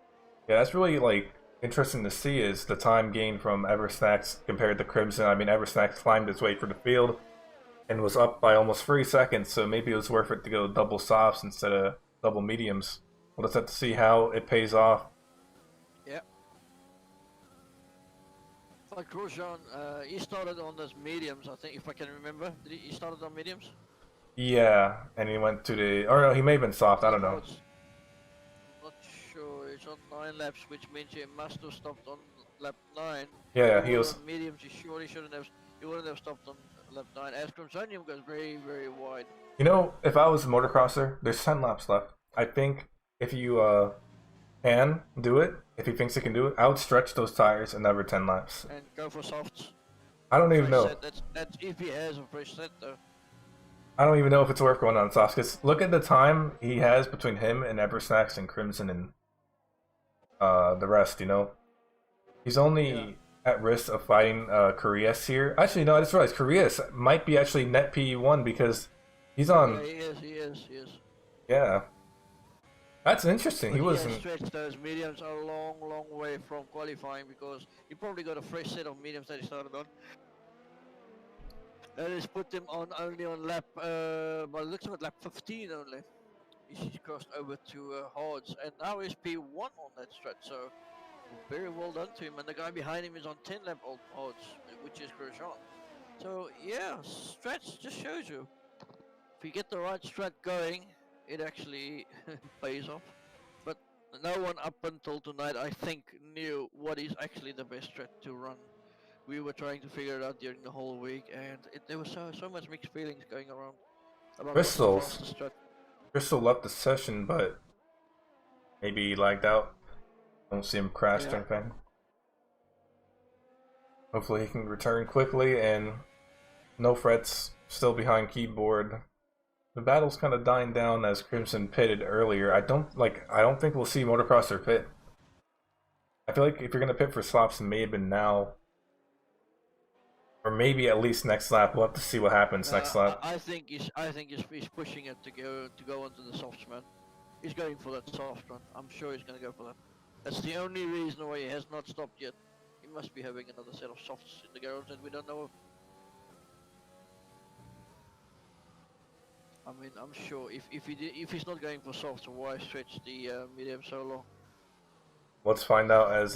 S1: Yeah, that's really like interesting to see is the time gain from Eversnax compared to Crimson. I mean, Eversnax climbed his way through the field and was up by almost 3 seconds, so maybe it was worth it to go double softs instead of double mediums. We'll just have to see how it pays off.
S2: Yeah. Like Grosjean, he started on those mediums, I think, if I can remember. Did he started on mediums?
S1: Yeah, and he went to the... Or no, he may have been soft, I don't know.
S2: Not sure, it's on 9 laps, which means he must have stopped on lap 9.
S1: Yeah, he was...
S2: Mediums, he surely shouldn't have he wouldn't have stopped on lap 9. As Crimsonium goes very, very wide.
S1: You know, if I was a motocrosser, there's 10 laps left. I think if you can do it, if he thinks he can do it, I would stretch those tires another 10 laps.
S2: And go for softs.
S1: I don't even know.
S2: Set. That's if he has a fresh set though.
S1: I don't even know if it's worth going on softs, because look at the time he has between him and Eversnacks and Crimson and the rest, you know? He's only at risk of fighting Curious here. Actually, no, I just realized Curious might be actually net P1 because he's on...
S2: Yeah, he is.
S1: Yeah. That's interesting.
S2: But
S1: he wasn't...
S2: stretched those mediums a long, long way from qualifying because he probably got a fresh set of mediums that he started on. And he's put them on only on lap, well, it looks like lap 15 only. He's crossed over to Hards, and now he's P1 on that stretch, so very well done to him. And the guy behind him is on 10 lap old Hards, which is Grosjean. So yeah, stretch just shows you. If you get the right strat going, it actually pays off. But no one up until tonight, I think, knew what is actually the best strat to run. We were trying to figure it out during the whole week, and there was so much mixed feelings going around about
S1: Crystals.
S2: strat.
S1: Crystal left the session, but maybe he lagged out. Don't see him crash or anything. Hopefully he can return quickly, and no frets, still behind keyboard. The battle's kind of dying down as Crimson pitted earlier. I don't think we'll see Motocrosser pit. I feel like if you're gonna pit for slops, it may have been now. Or maybe at least next lap. We'll have to see what happens next lap.
S2: I think he's pushing it to go onto the softs, man. He's going for that soft run. I'm sure he's gonna go for that. That's the only reason why he has not stopped yet. He must be having another set of softs in the garage that we don't know of. I mean, I'm sure if he's not going for softs, why stretch the medium so long?
S1: Let's find out as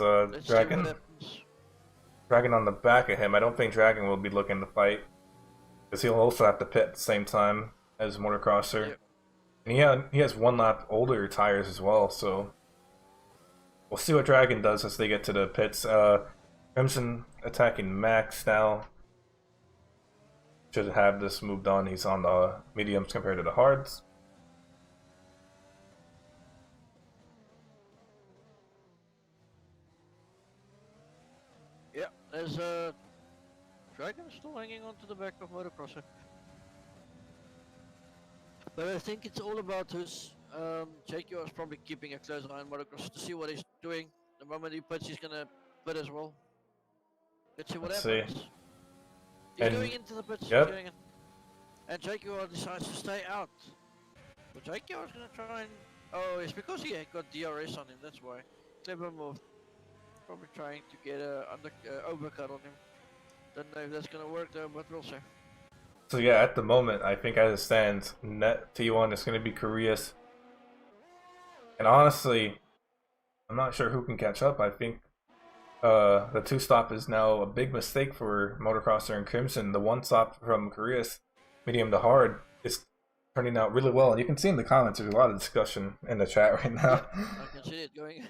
S1: Dragon on the back of him. I don't think Dragon will be looking to fight, because he'll also have to pit at the same time as Motocrosser. Yep. And he has 1 lap older tires as well, so we'll see what Dragon does as they get to the pits. Crimson attacking Max now. Should have this moved on. He's on the mediums compared to the hards.
S2: Yeah, there's Dragon still hanging on to the back of Motocrosser. But I think it's all about who's JQ is probably keeping a close eye on Motocrosser to see what he's doing. The moment he puts, he's gonna pit as well. Let's see what happens. He's going into the pits.
S1: Yep.
S2: And JQ decides to stay out. But JQ is gonna try and... Oh, it's because he got DRS on him, that's why. Clever move. Probably trying to get a overcut on him. Don't know if that's gonna work though, but we'll see.
S1: So yeah, at the moment, I think as it stands, net T1 is going to be Curious. And honestly, I'm not sure who can catch up. I think the 2-stop is now a big mistake for Motocrosser and Crimson. The 1-stop from Curious, medium to hard, is turning out really well. And you can see in the comments, there's a lot of discussion in the chat right now.
S2: I can see it going.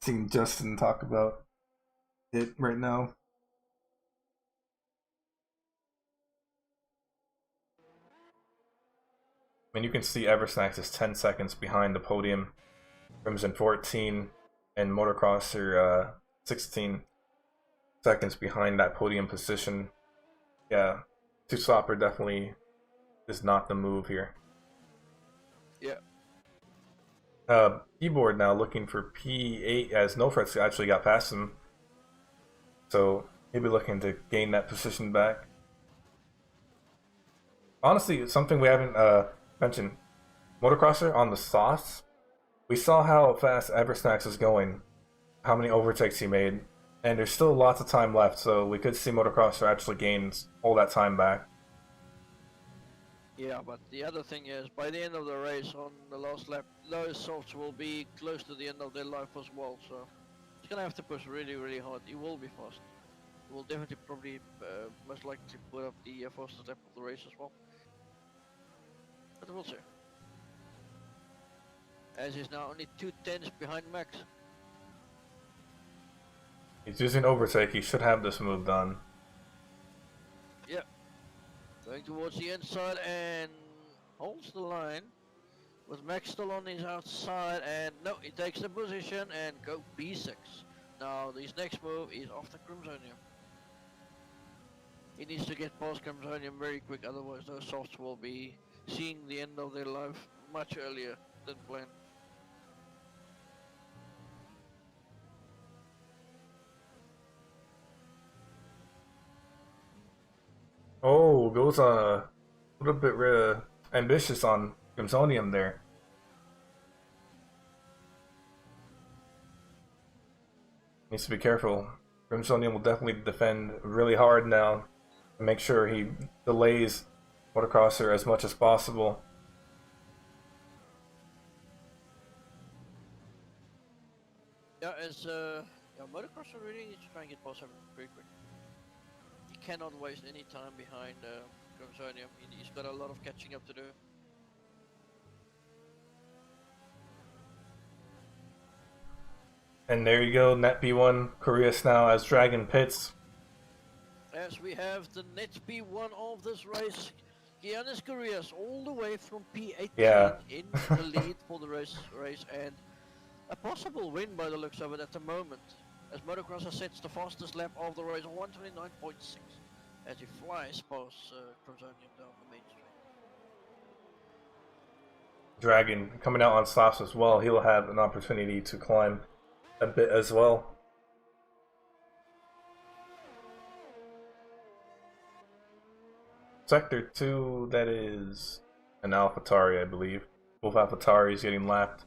S1: Seeing Justin talk about it right now. I mean, you can see Eversnacks is 10 seconds behind the podium, Crimson 14, and Motocrosser 16 seconds behind that podium position. Yeah, 2-stopper definitely is not the move here.
S2: Yeah.
S1: Keyboard now looking for P8 as No Frets actually got past him. So he'll be looking to gain that position back. Honestly, something we haven't mentioned. Motocrosser on the softs, we saw how fast Eversnacks is going, how many overtakes he made, and there's still lots of time left, so we could see Motocrosser actually gain all that time back.
S2: Yeah, but the other thing is, by the end of the race, on the last lap, those softs will be close to the end of their life as well, so he's gonna have to push really, really hard. He will be fast. He will definitely probably, most likely put up the fastest lap of the race as well. But we'll see. As he's now only 2/10 behind Max.
S1: He's using overtake, he should have this move done.
S2: Going towards the inside and holds the line. With Max still on his outside, and no, he takes the position and go B6. Now his next move is after Crimsonium. He needs to get past Crimsonium very quick, otherwise those softs will be seeing the end of their life much earlier than planned.
S1: Oh, goes a little bit ambitious on Crimsonium there. Needs to be careful. Crimsonium will definitely defend really hard now and make sure he delays Motocrosser as much as possible.
S2: Yeah, Motocrosser really needs to try and get past him very quick. He cannot waste any time behind Crimsonium. He's got a lot of catching up to do.
S1: And there you go, Net P1 Koreas now as Dragon pits.
S2: As we have the net P1 of this race, Giannis Koreas all the way from P18 in the lead for the race, and a possible win by the looks of it at the moment. As Motocrosser sets the fastest lap of the race on 129.6 as he flies past Crimsonium down the main straight.
S1: Dragon coming out on softs as well. He'll have an opportunity to climb a bit as well. Sector 2, that is an AlphaTauri, I believe. Both AlphaTauris getting lapped.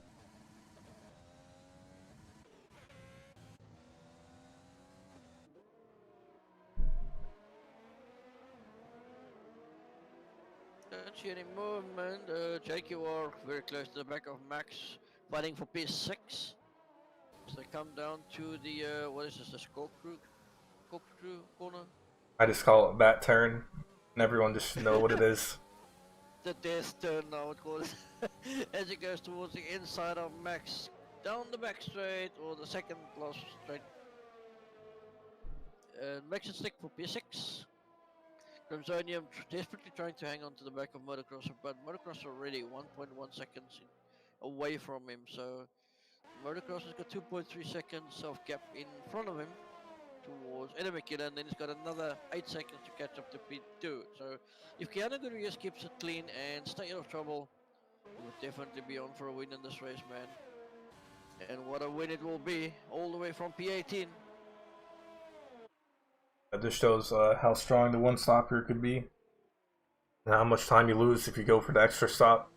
S2: Don't see any movement. JQR very close to the back of Max, fighting for P6. As they come down to the, what is this, the corkscrew corner?
S1: I just call it that turn, and everyone just should know what it is.
S2: The death turn now it calls. As it goes towards the inside of Max, down the back straight, or the second last straight. Max should stick for P6. Crimsonium desperately trying to hang on to the back of Motocrosser, but Motocrosser already 1.1 seconds away from him, so Motocrosser's got 2.3 seconds of gap in front of him towards Edemekila, and then he's got another 8 seconds to catch up to P2. So if Keanu Gurias keeps it clean and stay out of trouble, he would definitely be on for a win in this race, man. And what a win it will be, all the way from P18.
S1: That just shows how strong the one stopper could be, and how much time you lose if you go for the extra stop.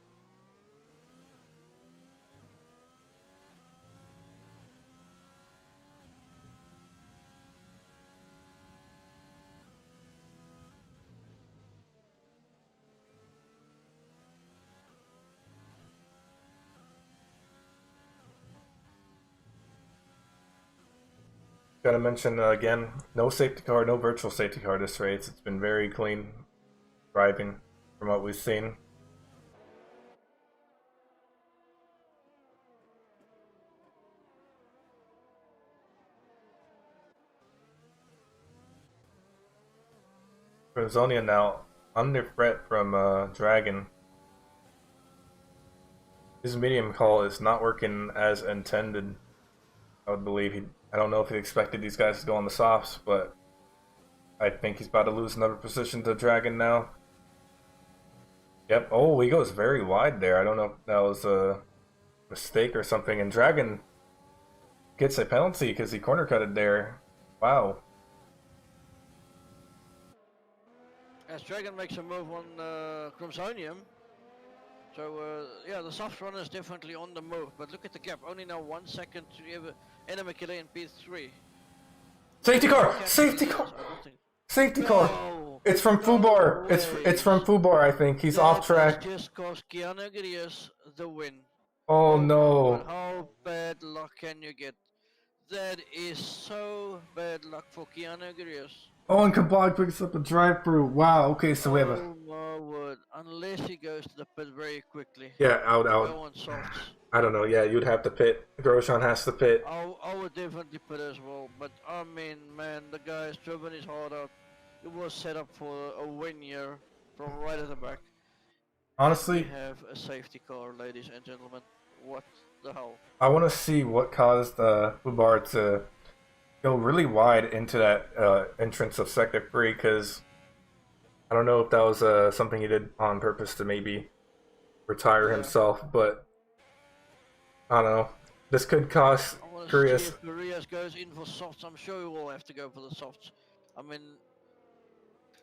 S1: Gotta mention again, no safety car, no virtual safety car this race. It's been very clean driving from what we've seen. Crimsonia now under threat from Dragon. His medium call is not working as intended. I would believe I don't know if he expected these guys to go on the softs, but I think he's about to lose another position to Dragon now. Yep. Oh, he goes very wide there. I don't know if that was a mistake or something. And Dragon gets a penalty because he corner cutted there. Wow.
S2: As Dragon makes a move on Crimsonium. So, yeah, the soft runner is definitely on the move, but look at the gap. Only now 1 second to Edemekila in P3.
S1: Safety car! Safety car! Safety car! It's from Fubar. It's from Fubar, I think. He's off track.
S2: Just cost Keanu Gurias the win.
S1: Oh no.
S2: How bad luck can you get? That is so bad luck for Keanu Gurias.
S1: Oh, and Kabag picks up a drive-through. Wow, okay, so we have a...
S2: Oh my word. Unless he goes to the pit very quickly.
S1: Yeah, out.
S2: Go on softs.
S1: I don't know, yeah, you'd have to pit. Grosjean has to pit.
S2: I would definitely pit as well, but I mean, man, the guy's driven his heart out. It was set up for a win here from right at the back.
S1: Honestly,
S2: We have a safety car, ladies and gentlemen. What the hell?
S1: I want to see what caused Ubar to go really wide into that entrance of Sector 3, because I don't know if that was something he did on purpose to maybe retire
S2: Yeah.
S1: himself, but I don't know. This could cost
S2: I want to see
S1: Curious.
S2: if Koreas goes in for softs. I'm sure he will have to go for the softs. I mean,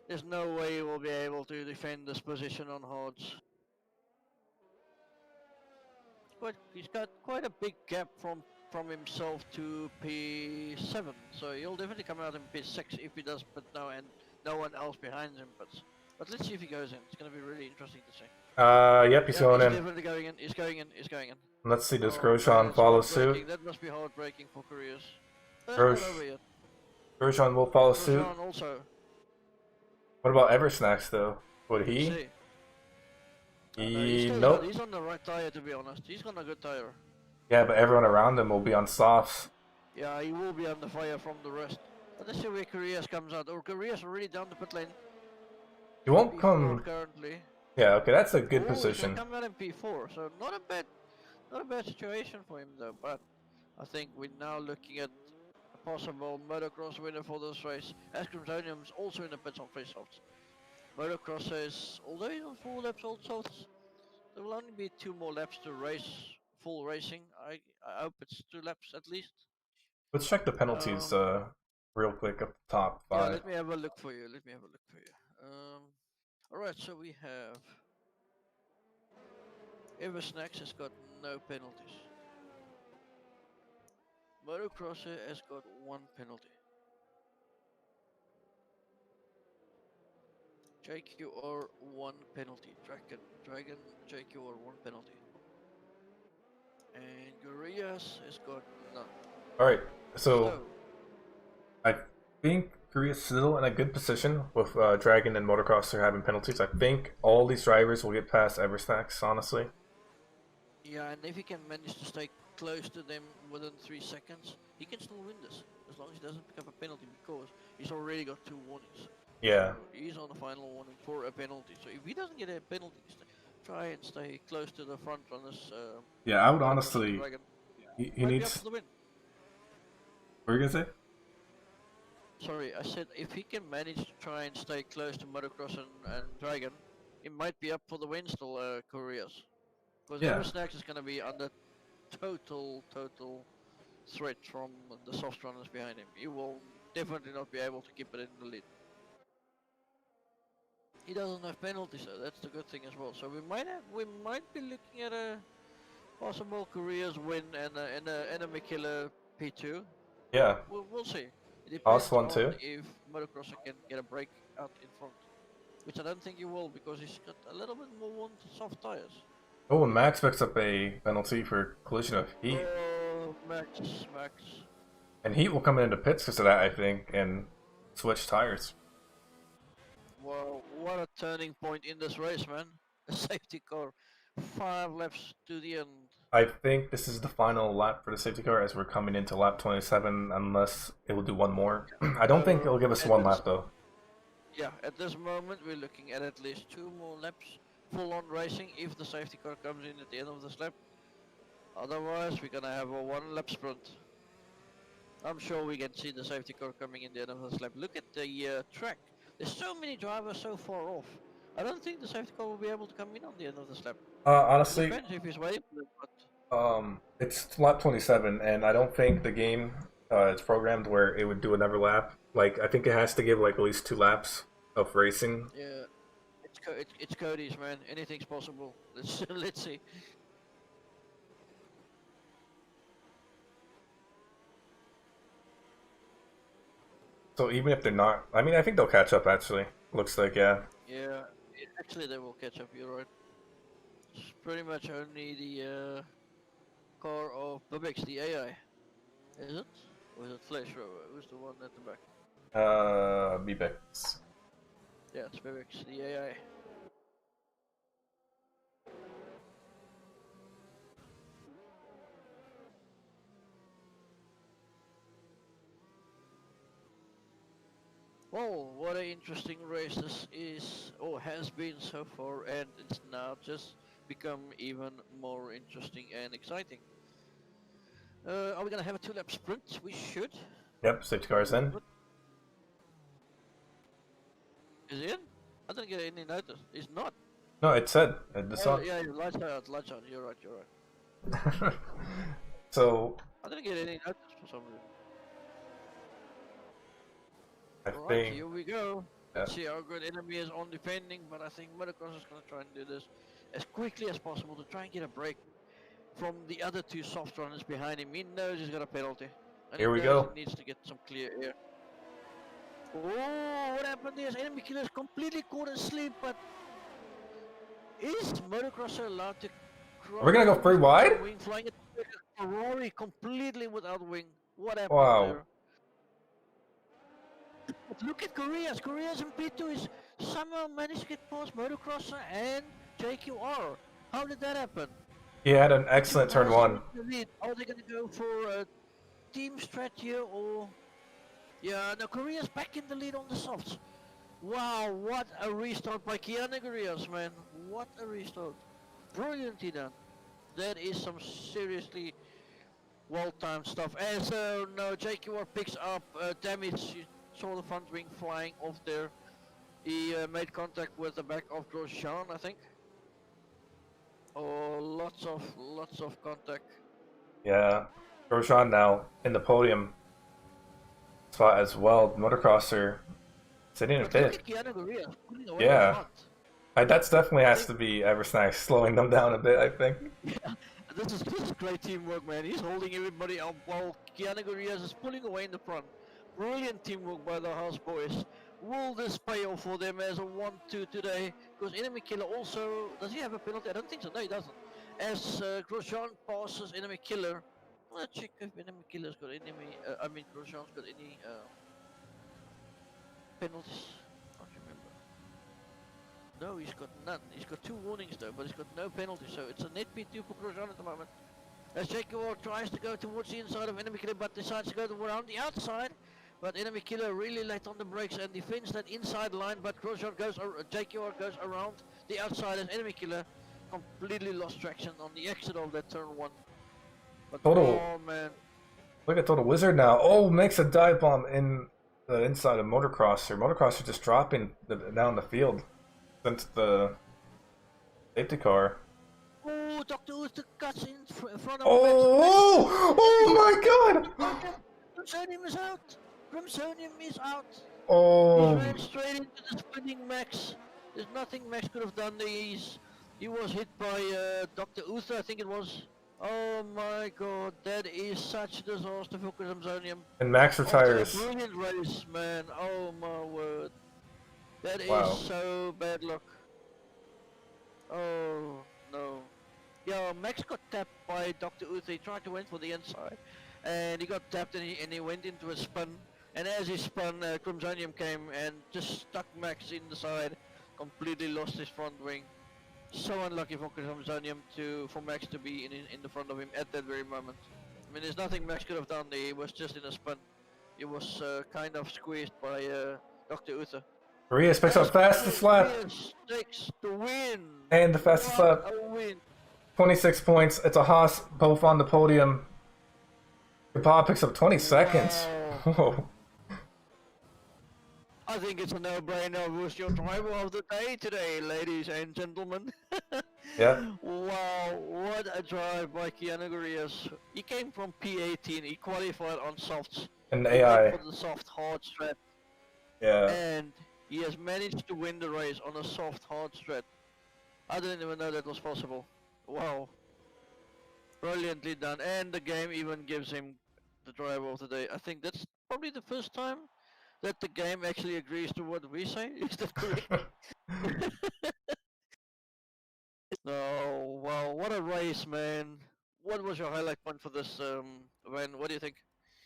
S2: there's no way he will be able to defend this position on hards. He's got quite a big gap from himself to P7, so he'll definitely come out in P6 if he does put no one else behind him. But let's see if he goes in. It's going to be really interesting to see.
S1: Yep, he's
S2: Yeah,
S1: going
S2: he's
S1: in.
S2: definitely going in. He's going in. He's going in.
S1: Let's see, does
S2: Oh man,
S1: Grosjean
S2: it's
S1: follow suit?
S2: heartbreaking. That must be heartbreaking for Koreas. That's not over yet.
S1: Grosjean will follow suit.
S2: Grosjean also.
S1: What about Eversnacks, though? Would
S2: Let's
S1: he?
S2: see.
S1: Nope.
S2: He's on the right tire, to be honest. He's got a good tire.
S1: Yeah, but everyone around him will be on softs.
S2: Yeah, he will be under fire from the rest. But let's see where Koreas comes out. Or Koreas already down the pit lane.
S1: He won't
S2: P4
S1: come.
S2: currently.
S1: Yeah, okay, that's a good
S2: He's
S1: position.
S2: gonna come out in P4, so not a bad situation for him though. But I think we're now looking at a possible motocross winner for this race. As Crimsonium's also in the pits on free softs. Motocross says, although he's on 4 laps old softs, there will only be 2 more laps to race full racing. I hope it's 2 laps at least.
S1: Let's check the penalties real quick up the top 5.
S2: Yeah, let me have a look for you. Alright, so we have Eversnacks has got no penalties. Motocrosser has got 1 penalty. JQR 1 penalty. Dragon JQR 1 penalty. And Gorias has got none.
S1: Alright, so I think Korea's still in a good position with Dragon and Motocrosser having penalties. I think all these drivers will get past Eversnacks, honestly.
S2: Yeah, and if he can manage to stay close to them within 3 seconds, he can still win this. As long as he doesn't pick up a penalty, because he's already got 2 warnings.
S1: Yeah.
S2: So he's on the final warning for a penalty. So if he doesn't get a penalty, try and stay close to the front runners.
S1: Yeah, I would honestly. He needs.
S2: For the win.
S1: What were you gonna say?
S2: Sorry, I said if he can manage to try and stay close to Motocross and Dragon, he might be up for the win still, Koreas. Because Eversnacks is going to be under total threat from the soft runners behind him. He will definitely not be able to keep it in the lead. He doesn't have penalties, so that's the good thing as well. So we might be looking at a possible Korea's win and a Mikila P2.
S1: Yeah.
S2: We'll see. It depends
S1: one
S2: on
S1: too.
S2: if Motocrosser can get a break out in front, which I don't think he will because he's got a little bit more worn soft tires.
S1: Oh, and Max picks up a penalty for collision of Heat.
S2: Oh, Max.
S1: And Heat will come into pits because of that, I think, and switch tires.
S2: Wow, what a turning point in this race, man. A safety car. 5 laps to the end.
S1: I think this is the final lap for the safety car as we're coming into lap 27, unless it will do one more. I don't think it'll give us 1 lap, though.
S2: Yeah, at this moment we're looking at least 2 more laps full-on racing if the safety car comes in at the end of this lap. Otherwise, we're gonna have a 1 lap sprint. I'm sure we can see the safety car coming in the end of this lap. Look at the track. There's so many drivers so far off. I don't think the safety car will be able to come in on the end of this lap.
S1: Honestly,
S2: it depends if he's waiting for them, but
S1: it's lap 27, and I don't think the game is programmed where it would do another lap. Like, I think it has to give like at least 2 laps of racing.
S2: Yeah, it's Cody's, man. Anything's possible. Let's see.
S1: So even if they're not, I mean, I think they'll catch up. Actually, looks like
S2: Yeah, actually they will catch up. You're right. It's pretty much only the car of Bubix, the AI. Is it? Or is it Flash Rover? Who's the one at the back?
S1: Bebix.
S2: Yeah, it's Bubix, the AI. Well, what an interesting race this is, or has been so far, and it's now just become even more interesting and exciting. Are we gonna have a two-lap sprint? We should.
S1: Yep, safety car's in.
S2: What is it in? I didn't get any notice. It's not.
S1: No, it said the
S2: Oh
S1: song.
S2: yeah, lights out, lights out. You're right, you're right.
S1: So
S2: I didn't get any notice for some reason.
S1: I
S2: Alright,
S1: think
S2: here we go.
S1: yeah,
S2: Let's see how good enemy is on defending, but I think Motocross is gonna try and do this as quickly as possible to try and get a break from the other two soft runners behind him. He knows he's got a penalty. And
S1: here we
S2: he knows
S1: go.
S2: he needs to get some clear air. Oh, what happened there? Enemy killer is completely caught asleep, but is Motocrosser allowed to cross?
S1: Are we gonna go free wide?
S2: Wing flying it Ferrari completely without wing. What happened
S1: Wow.
S2: there? But look at Korea's. Korea's in P2 is somehow managed to get past Motocrosser and JQR. How did that happen?
S1: He had an excellent turn one.
S2: Are they gonna go for a team strat here or? Yeah, no, Korea's back in the lead on the softs. Wow, what a restart by Keanu Gurias, man. What a restart. Brilliantly done. That is some seriously well-timed stuff. And so, no, JQR picks up damage. You saw the front wing flying off there. He made contact with the back of Grosjean, I think. Oh, lots of contact.
S1: Yeah, Grosjean now in the podium spot as well. Motocrosser sitting in
S2: But look
S1: fifth.
S2: at Keanu Gurias pulling away
S1: Yeah.
S2: the front.
S1: That's definitely has to be Eversnack slowing them down a bit, I think.
S2: Yeah, this is great teamwork, man. He's holding everybody up while Keanu Gurias is pulling away in the front. Brilliant teamwork by the House boys. Will this pay off for them as a 1-2 today? Because Enemy Killer also... Does he have a penalty? I don't think so. No, he doesn't. As Grosjean passes Enemy Killer... Let's check if Enemy Killer's got any... Grosjean's got any penalties. Can't remember. No, he's got none. He's got 2 warnings though, but he's got no penalties. So it's a net P2 for Grosjean at the moment. As Jacob tries to go towards the inside of Enemy Killer, but decides to go around the outside. But Enemy Killer really late on the brakes and defends that inside line. But Grosjean goes, JQR goes around the outside as Enemy Killer completely lost traction on the exit of that turn 1. But
S1: Total.
S2: oh man.
S1: Look at Total Wizard now. Oh, makes a dive bomb in the inside of Motocrosser. Motocrosser just dropping down the field since the safety car.
S2: Oh, Dr. Uster cuts in front of
S1: Oh, oh my god!
S2: Grimsonium is out! Grimsonium is out!
S1: Oh.
S2: He ran straight into the spinning Max. There's nothing Max could have done there. He was hit by Dr. Uther, I think it was. Oh my god, that is such a disaster for Grimsonium.
S1: And Max retires.
S2: After a brilliant race, man. Oh my word. That is
S1: Wow.
S2: so bad luck. Oh no. Yeah, Max got tapped by Dr. Uther. He tried to win for the inside. And he got tapped and he went into a spin. And as he spun, Crimsonium came and just stuck Max in the side. Completely lost his front wing. So unlucky for Crimsonium for Max to be in the front of him at that very moment. I mean, there's nothing Max could have done there. He was just in a spin. He was kind of squeezed by Dr. Uther.
S1: Rios picks up fastest lap.
S2: Takes the win.
S1: And the fastest lap.
S2: A win.
S1: 26 points. It's a Haas, both on the podium. Bob picks up 20 seconds.
S2: Wow.
S1: Whoa.
S2: I think it's a no-brainer. Who's your driver of the day today, ladies and gentlemen?
S1: Yeah.
S2: Wow, what a drive by Keanu Gurias. He came from P18. He qualified on softs.
S1: And
S2: He
S1: AI.
S2: went for the soft hard strat,
S1: Yeah.
S2: and he has managed to win the race on a soft hard strat. I didn't even know that was possible. Wow. Brilliantly done. And the game even gives him the driver of the day. I think that's probably the first time that the game actually agrees to what we say. Is that correct? No, wow, what a race, man. What was your highlight point for this, Ryan? What do you think?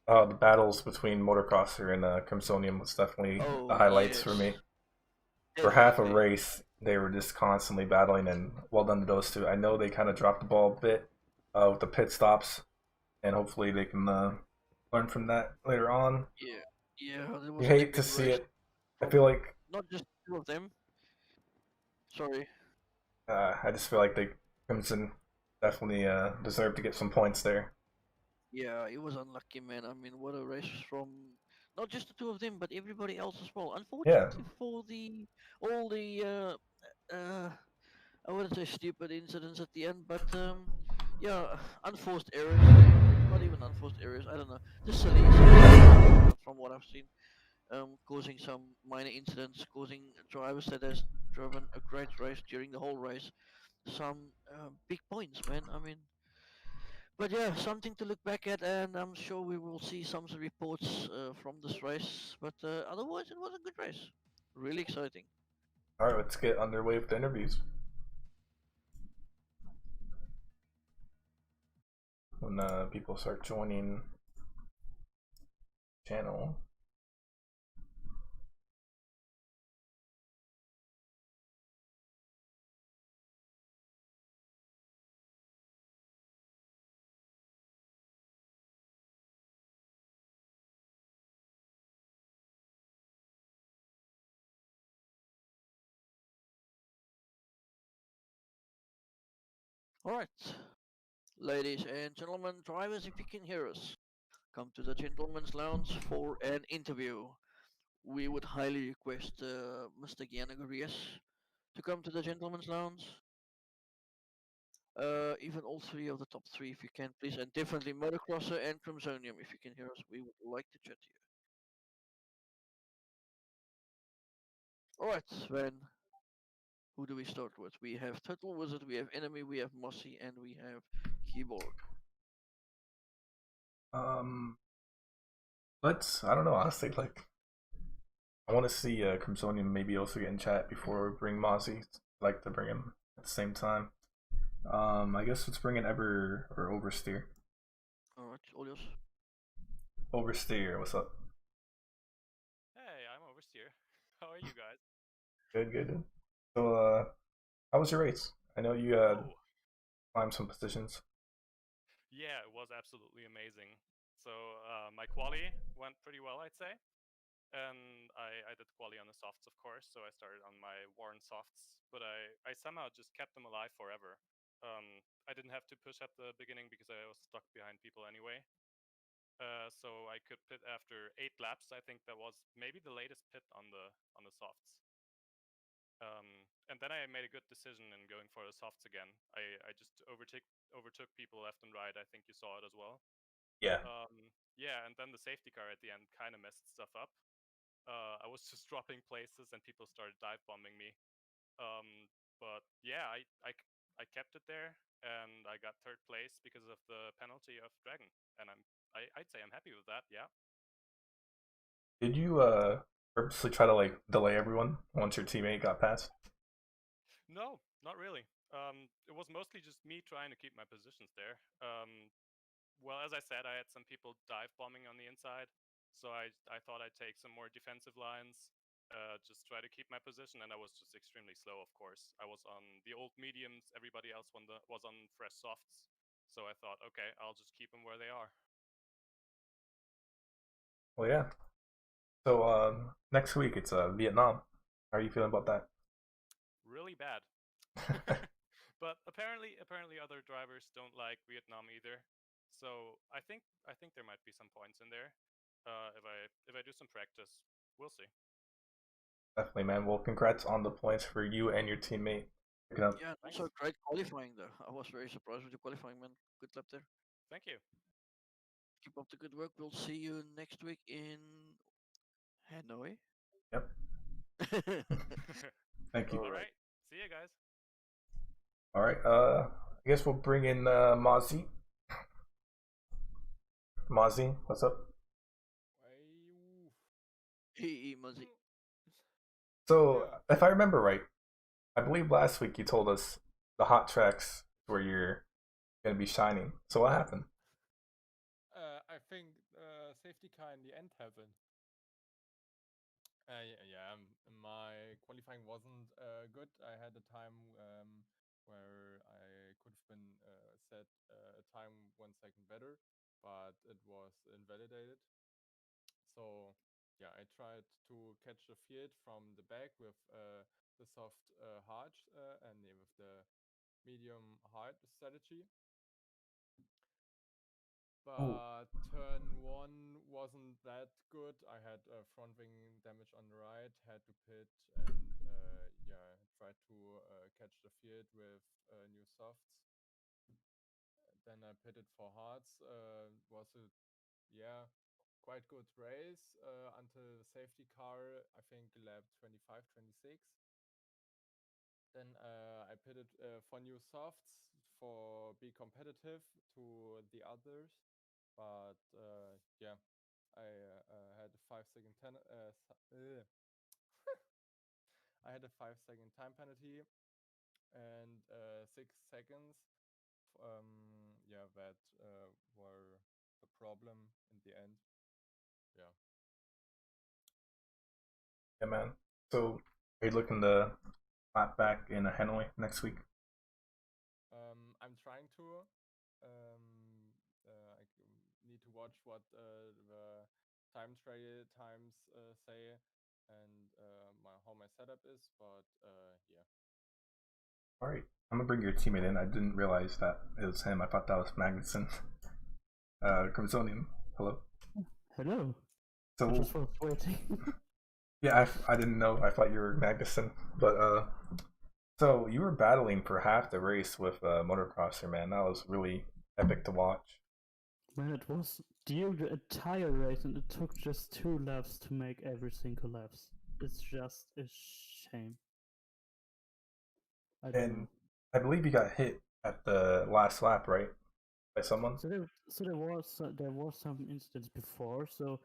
S1: The battles between Motocrosser and Crimsonium was definitely the highlights for me. For half a
S2: Definitely.
S1: race, they were just constantly battling, and well done to those two. I know they kind of dropped the ball a bit with the pit stops, and hopefully they can learn from that later on.
S2: Yeah, yeah. It
S1: You
S2: was
S1: hate
S2: a
S1: to
S2: good
S1: see
S2: race.
S1: it I feel
S2: from
S1: like
S2: not just two of them. Sorry.
S1: I just feel like the Crimson definitely deserve to get some points there.
S2: Yeah, it was unlucky, man. I mean, what a race from not just the two of them, but everybody else as well.
S1: Yeah.
S2: Unfortunately for the all the I wouldn't say stupid incidents at the end, but yeah, unforced errors. Not even unforced errors. I don't know. Just silly stuff from what I've seen. Causing some minor incidents, causing drivers that has driven a great race during the whole race some big points, man. I mean, but yeah, something to look back at, and I'm sure we will see some reports from this race. But otherwise, it was a good race. Really exciting.
S1: All right, let's get underway with the interviews. When people start joining channel.
S2: All right, ladies and gentlemen, drivers, if you can hear us, come to the gentleman's lounge for an interview. We would highly request Mr. Gianagorias to come to the gentleman's lounge. Even all three of the top three, if you can, please, and definitely Motocrosser and Crimsonium, if you can hear us, we would like to chat to you. All right, Sven, who do we start with? We have Total Wizard, we have Enemy, we have Mossy, and we have Keyboard.
S1: Um, let's. I don't know. Honestly, like I want to see Crimsonium maybe also get in chat before we bring Mozzie. I'd like to bring him at the same time. I guess let's bring in Ever or Oversteer.
S2: All right, all yours.
S1: Oversteer, what's up?
S3: Hey, I'm Oversteer. How are you guys?
S1: Good, good. So, how was your race? I know you
S3: Oh,
S1: climbed some positions.
S3: yeah, it was absolutely amazing. So, my quali went pretty well, I'd say. And I did quali on the softs, of course. So, I started on my worn softs, but I somehow just kept them alive forever. I didn't have to push at the beginning because I was stuck behind people anyway. So I could pit after 8 laps. I think that was maybe the latest pit on the softs. And then I made a good decision in going for the softs again. I just overtook people left and right. I think you saw it as well.
S1: Yeah.
S3: Yeah, and then the safety car at the end kind of messed stuff up. I was just dropping places and people started dive bombing me. But yeah, I kept it there and I got third place because of the penalty of Dragon. And I'd say I'm happy with that. Yeah.
S1: Did you purposely try to like delay everyone once your teammate got past?
S3: No, not really. It was mostly just me trying to keep my positions there. Well, as I said, I had some people dive bombing on the inside, so I thought I'd take some more defensive lines, just try to keep my position, and I was just extremely slow. Of course, I was on the old mediums. Everybody else was on fresh softs, so I thought, okay, I'll just keep them where they are.
S1: Well, yeah. So next week it's Vietnam. How are you feeling about that?
S3: Really bad. But apparently other drivers don't like Vietnam either. So I think there might be some points in there. If I do some practice, we'll see.
S1: Definitely, man. Well, congrats on the points for you and your teammate picking up.
S2: Yeah, and
S3: Thanks.
S2: also great qualifying there. I was very surprised with the qualifying, man. Good lap there.
S3: Thank you.
S2: Keep up the good work. We'll see you next week in Hanoi.
S1: Yep. Thank you.
S2: All
S3: All
S2: right.
S3: right. See you guys.
S1: All right. I guess we'll bring in Mozzie. Mozzie, what's up?
S2: Hey, Muzzy.
S1: So,
S4: Yeah,
S1: if I remember right, I believe last week you told us the hot tracks where you're gonna be shining. So what happened?
S4: I think safety car in the end happened. Yeah, my qualifying wasn't good. I had a time where I could have been set a time 1 second better, but it was invalidated. So yeah, I tried to catch the field from the back with the soft hard and with the medium hard strategy. But turn 1 wasn't that good. I had front wing damage on the right, had to pit, and yeah, tried to catch the field with new softs. Then I pitted for hards. Was a quite good race until the safety car. I think lap 25, 26. Then I pitted for new softs for be competitive to the others. But yeah, I had a 5-second I had a 5-second time penalty and 6 seconds. Yeah, that were the problem in the end. Yeah.
S1: Yeah, man. So, are you looking to lap back in Hanoi next week?
S4: I'm trying to. I need to watch what the time trial times say and how my setup is, but yeah.
S1: All right, I'm gonna bring your teammate in. I didn't realize that it was him. I thought that was Magnuson. Crimsonian, hello.
S5: Hello.
S1: So
S5: I just was waiting.
S1: yeah, I didn't know. I thought you were Magnuson, but so you were battling for half the race with Motocrosser, man. That was really epic to watch.
S5: Man, it was during the entire race, and it took just 2 laps to make every single laps. It's just a shame. I don't
S1: And
S5: know.
S1: I believe you got hit at the last lap, right, by someone?
S5: So there was some incidents before. So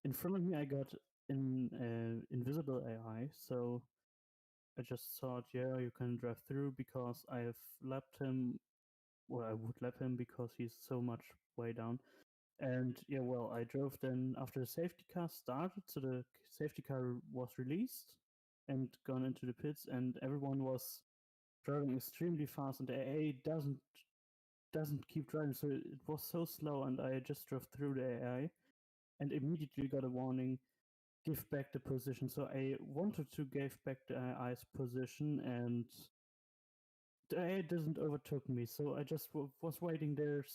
S5: in front of me, I got invisible AI. So I just thought, yeah, you can drive through because I have lapped him. Well, I would lap him because he's so much way down. And yeah, well, I drove then after the safety car started. So the safety car was released and gone into the pits, and everyone was driving extremely fast, and the AA doesn't keep driving. So it was so slow, and I just drove through the AI, and immediately got a warning: give back the position. So I wanted to give back the AI's position, and the AI doesn't overtook me. So I just was waiting there,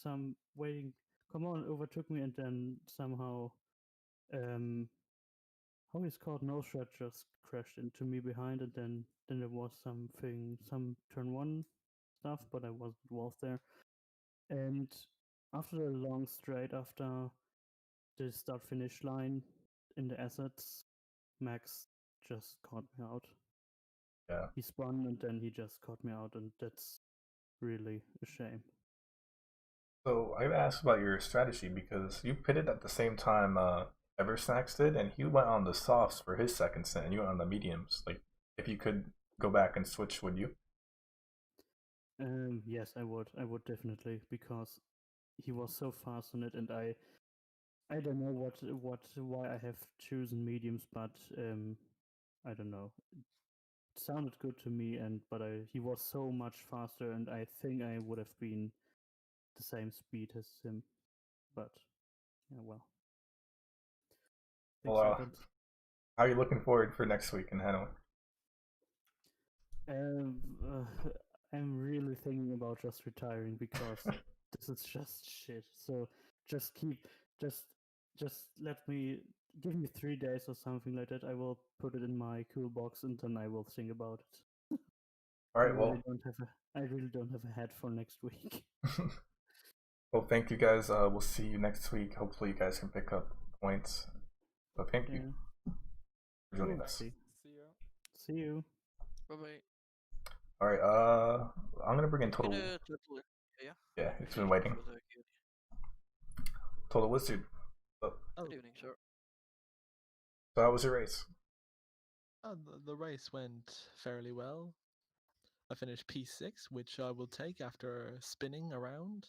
S5: waiting. Come on, overtook me, and then somehow how is called no shot just crashed into me behind, and then there was some turn 1 stuff, but I wasn't involved there. And after the long straight, after the start finish line in the assets, Max just caught me out.
S1: Yeah.
S5: He spun and then he just caught me out, and that's really a shame.
S1: So I asked about your strategy because you pitted at the same time Eversnacks did, and he went on the softs for his second stint, and you went on the mediums. Like, if you could go back and switch, would you?
S5: Yes, I would. I would definitely, because he was so fast on it, and I don't know why I have chosen mediums, but I don't know. It sounded good to me, but he was so much faster, and I think I would have been the same speed as him. But yeah, well, things
S1: Well,
S5: happened.
S1: how are you looking forward for next week in Hanoi?
S5: I'm really thinking about just retiring because this is just shit. So just just let me give me 3 days or something like that. I will put it in my cool box, and then I will think about it.
S1: All right, well,
S5: I really don't have a head for next week.
S1: well, thank you guys. We'll see you next week. Hopefully, you guys can pick up points. So thank you for joining
S5: We'll
S1: us.
S5: see.
S4: See you.
S5: See you.
S2: Bye bye.
S1: All right, I'm gonna bring in Total.
S2: Yeah.
S1: Yeah, it's been waiting. Total Wizard. So
S2: Good evening, sir.
S1: how was your race?
S6: The race went fairly well. I finished P6, which I will take after spinning around.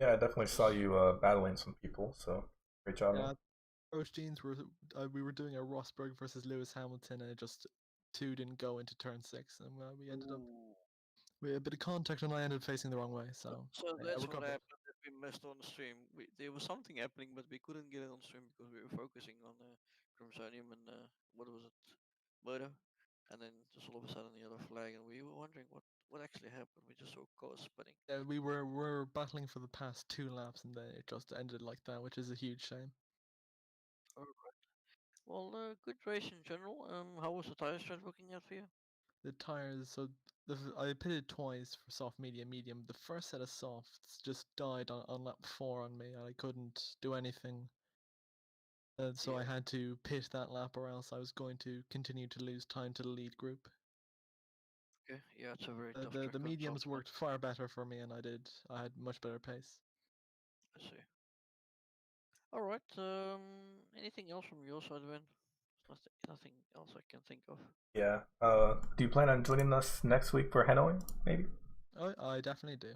S1: Yeah, I definitely saw you battling some people. So great job.
S6: Yeah, both teams we were doing a Rosberg versus Lewis Hamilton, and it just 2 didn't go into turn 6, and we ended up with a bit of contact, and I ended up facing the wrong way. So
S2: that's what
S6: recovered.
S2: happened. That we missed on stream. There was something happening, but we couldn't get it on stream because we were focusing on Crimsonium and what was it, Murder, and then just all of a sudden the other flag, and we were wondering what actually happened. We just saw cars spinning.
S6: Yeah, we were battling for the past 2 laps, and then it just ended like that, which is a huge shame.
S2: All right. Well, good race in general. How was the tire stretch working out for you?
S6: The tires, so I pitted twice for soft, medium. The first set of softs just died on lap 4 on me, and I couldn't do anything. So I
S2: Yeah.
S6: had to pit that lap, or else I was going to continue to lose time to the lead group.
S2: Okay. Yeah, it's a very tough
S6: The
S2: track. on
S6: mediums
S2: softs, man.
S6: worked far better for me, and I had much better pace.
S2: I see. All right. Anything else from your side, Ben? Nothing else I can think of.
S1: Yeah. Do you plan on joining us next week for Hanoi? Maybe.
S6: I definitely do.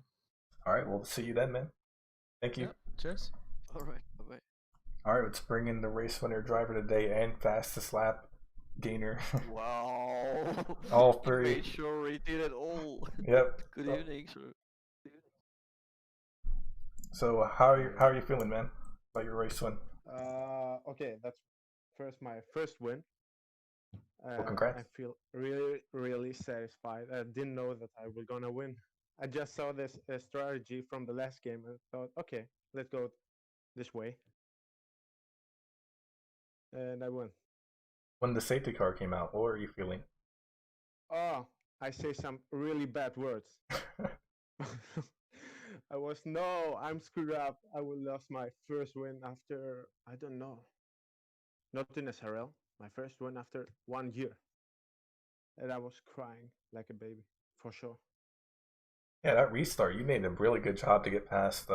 S1: All right. We'll see you then, man. Thank you.
S6: Yeah, cheers.
S2: All right. Bye bye.
S1: All right. Let's bring in the race winner, driver today, and fastest lap gainer.
S2: Wow.
S1: All
S2: He
S1: three.
S2: made sure he did it all.
S1: Yep.
S2: Good evening, sir.
S1: So how are you feeling, man? About your race win?
S7: Okay, that's my first win.
S1: Well, congrats.
S7: I feel really satisfied. I didn't know that I was gonna win. I just saw this strategy from the last game and thought, okay, let's go this way, and I won.
S1: When the safety car came out, what were you feeling?
S7: Oh, I say some really bad words. I'm screwed up. I will lose my first win after, I don't know, not in SRL, my first win after 1 year. And I was crying like a baby, for sure.
S1: Yeah, that restart, you made a really good job to get past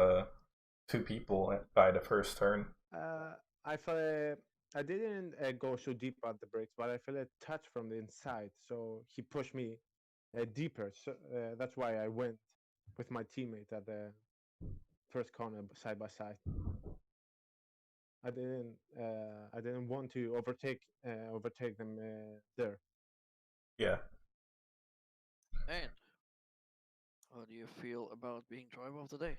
S1: two people by the first turn.
S7: I felt I didn't go so deep at the brakes, but I felt a touch from the inside. So he pushed me deeper. So that's why I went with my teammate at the first corner side by side. I didn't want to overtake them there.
S1: Yeah.
S2: And how do you feel about being driver of the day?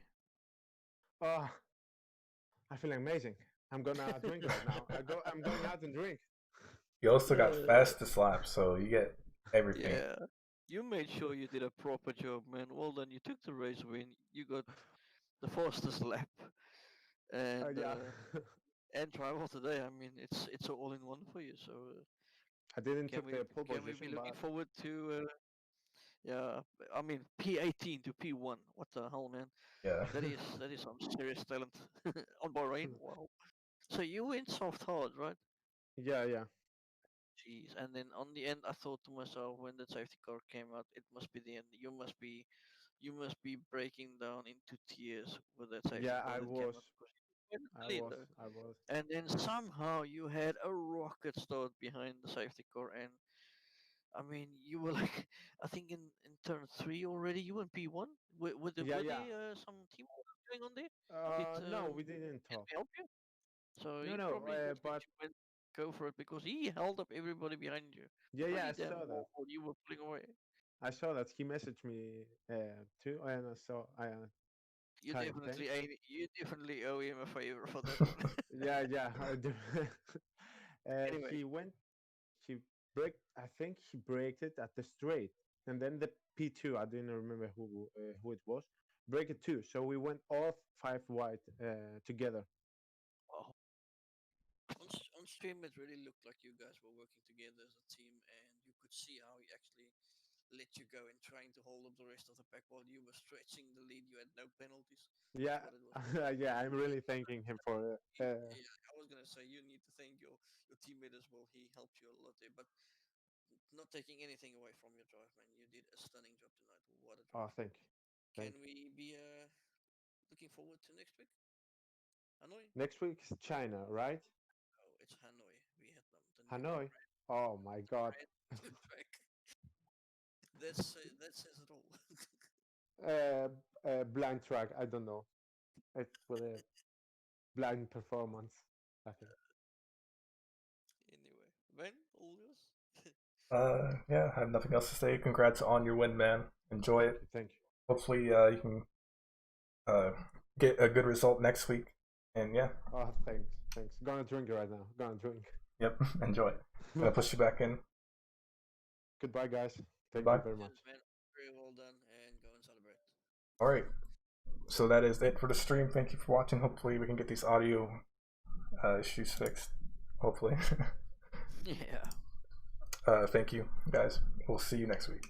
S7: Oh, I feel amazing. I'm gonna drink right now. I'm going out and drink.
S1: You also got fastest lap, so you get everything.
S2: Yeah, you made sure you did a proper job, man. Well done. You took the race win. You got the fastest lap, and
S7: Yeah.
S2: and driver of the day. I mean, it's all in one for you. So
S7: I didn't
S2: can
S7: took
S2: we
S7: the pole
S2: can we
S7: position,
S2: be looking
S7: but
S2: forward to? Yeah, I mean P18 to P1. What the hell, man?
S1: Yeah.
S2: That is some serious talent on Bahrain. Wow. So you went soft hard, right?
S7: yeah.
S2: Jeez. And then on the end, I thought to myself, when the safety car came out, it must be the end. You must be breaking down into tears with that safety
S7: Yeah,
S2: car
S7: I
S2: that came
S7: was.
S2: out because you went clean though.
S7: I was.
S2: And then somehow you had a rocket start behind the safety car, and I mean, you were like, I think in turn 3 already. You were in P1 with the
S7: Yeah.
S2: some team going on there. Did
S7: No, we didn't
S2: did
S7: talk.
S2: he help you? So
S7: No,
S2: he
S7: no.
S2: probably just
S7: But
S2: went go for it because he held up everybody behind you.
S7: yeah, I
S2: Pretty damn
S7: saw that.
S2: well while you were pulling away.
S7: I saw that he messaged me too, and I
S2: You
S7: hi, thanks.
S2: you definitely owe him a favor for that one.
S7: Yeah, I do.
S2: Anyway.
S7: He braked. I think he braked it at the straight, and then the P2. I didn't remember who it was. Break it too. So we went all 5 wide together.
S2: Wow. On stream, it really looked like you guys were working together as a team, and you could see how he actually let you go and trying to hold up the rest of the pack while you were stretching the lead. You had no penalties.
S7: Yeah,
S2: That's what it was.
S7: yeah. I'm really thanking him for.
S2: Yeah, I was gonna say you need to thank your teammate as well. He helped you a lot there, but not taking anything away from your drive, man. You did a stunning job tonight. What a drive!
S7: Thank you.
S2: Can we be looking forward to next week? Hanoi?
S7: Next week is China, right?
S2: Oh, it's Hanoi, Vietnam. The new
S7: Hanoi. Oh my God.
S2: brand new track. That says it all.
S7: Blind track. I don't know. It will blind performance. I think.
S2: Anyway, Ben, all yours.
S1: Yeah, I have nothing else to say. Congrats on your win, man. Enjoy it.
S7: Thank you.
S1: Hopefully, you can get a good result next week. And yeah,
S7: Oh, thanks. Gonna drink it right now. Gonna drink.
S1: yep, enjoy it. Gonna push you back in.
S7: Goodbye, guys. Thank
S1: Bye.
S7: you very much.
S2: Yes, man. Very well done, and go and celebrate.
S1: All right. So that is it for the stream. Thank you for watching. Hopefully we can get these audio issues fixed. Hopefully.
S2: Yeah.
S1: Thank you, guys. We'll see you next week.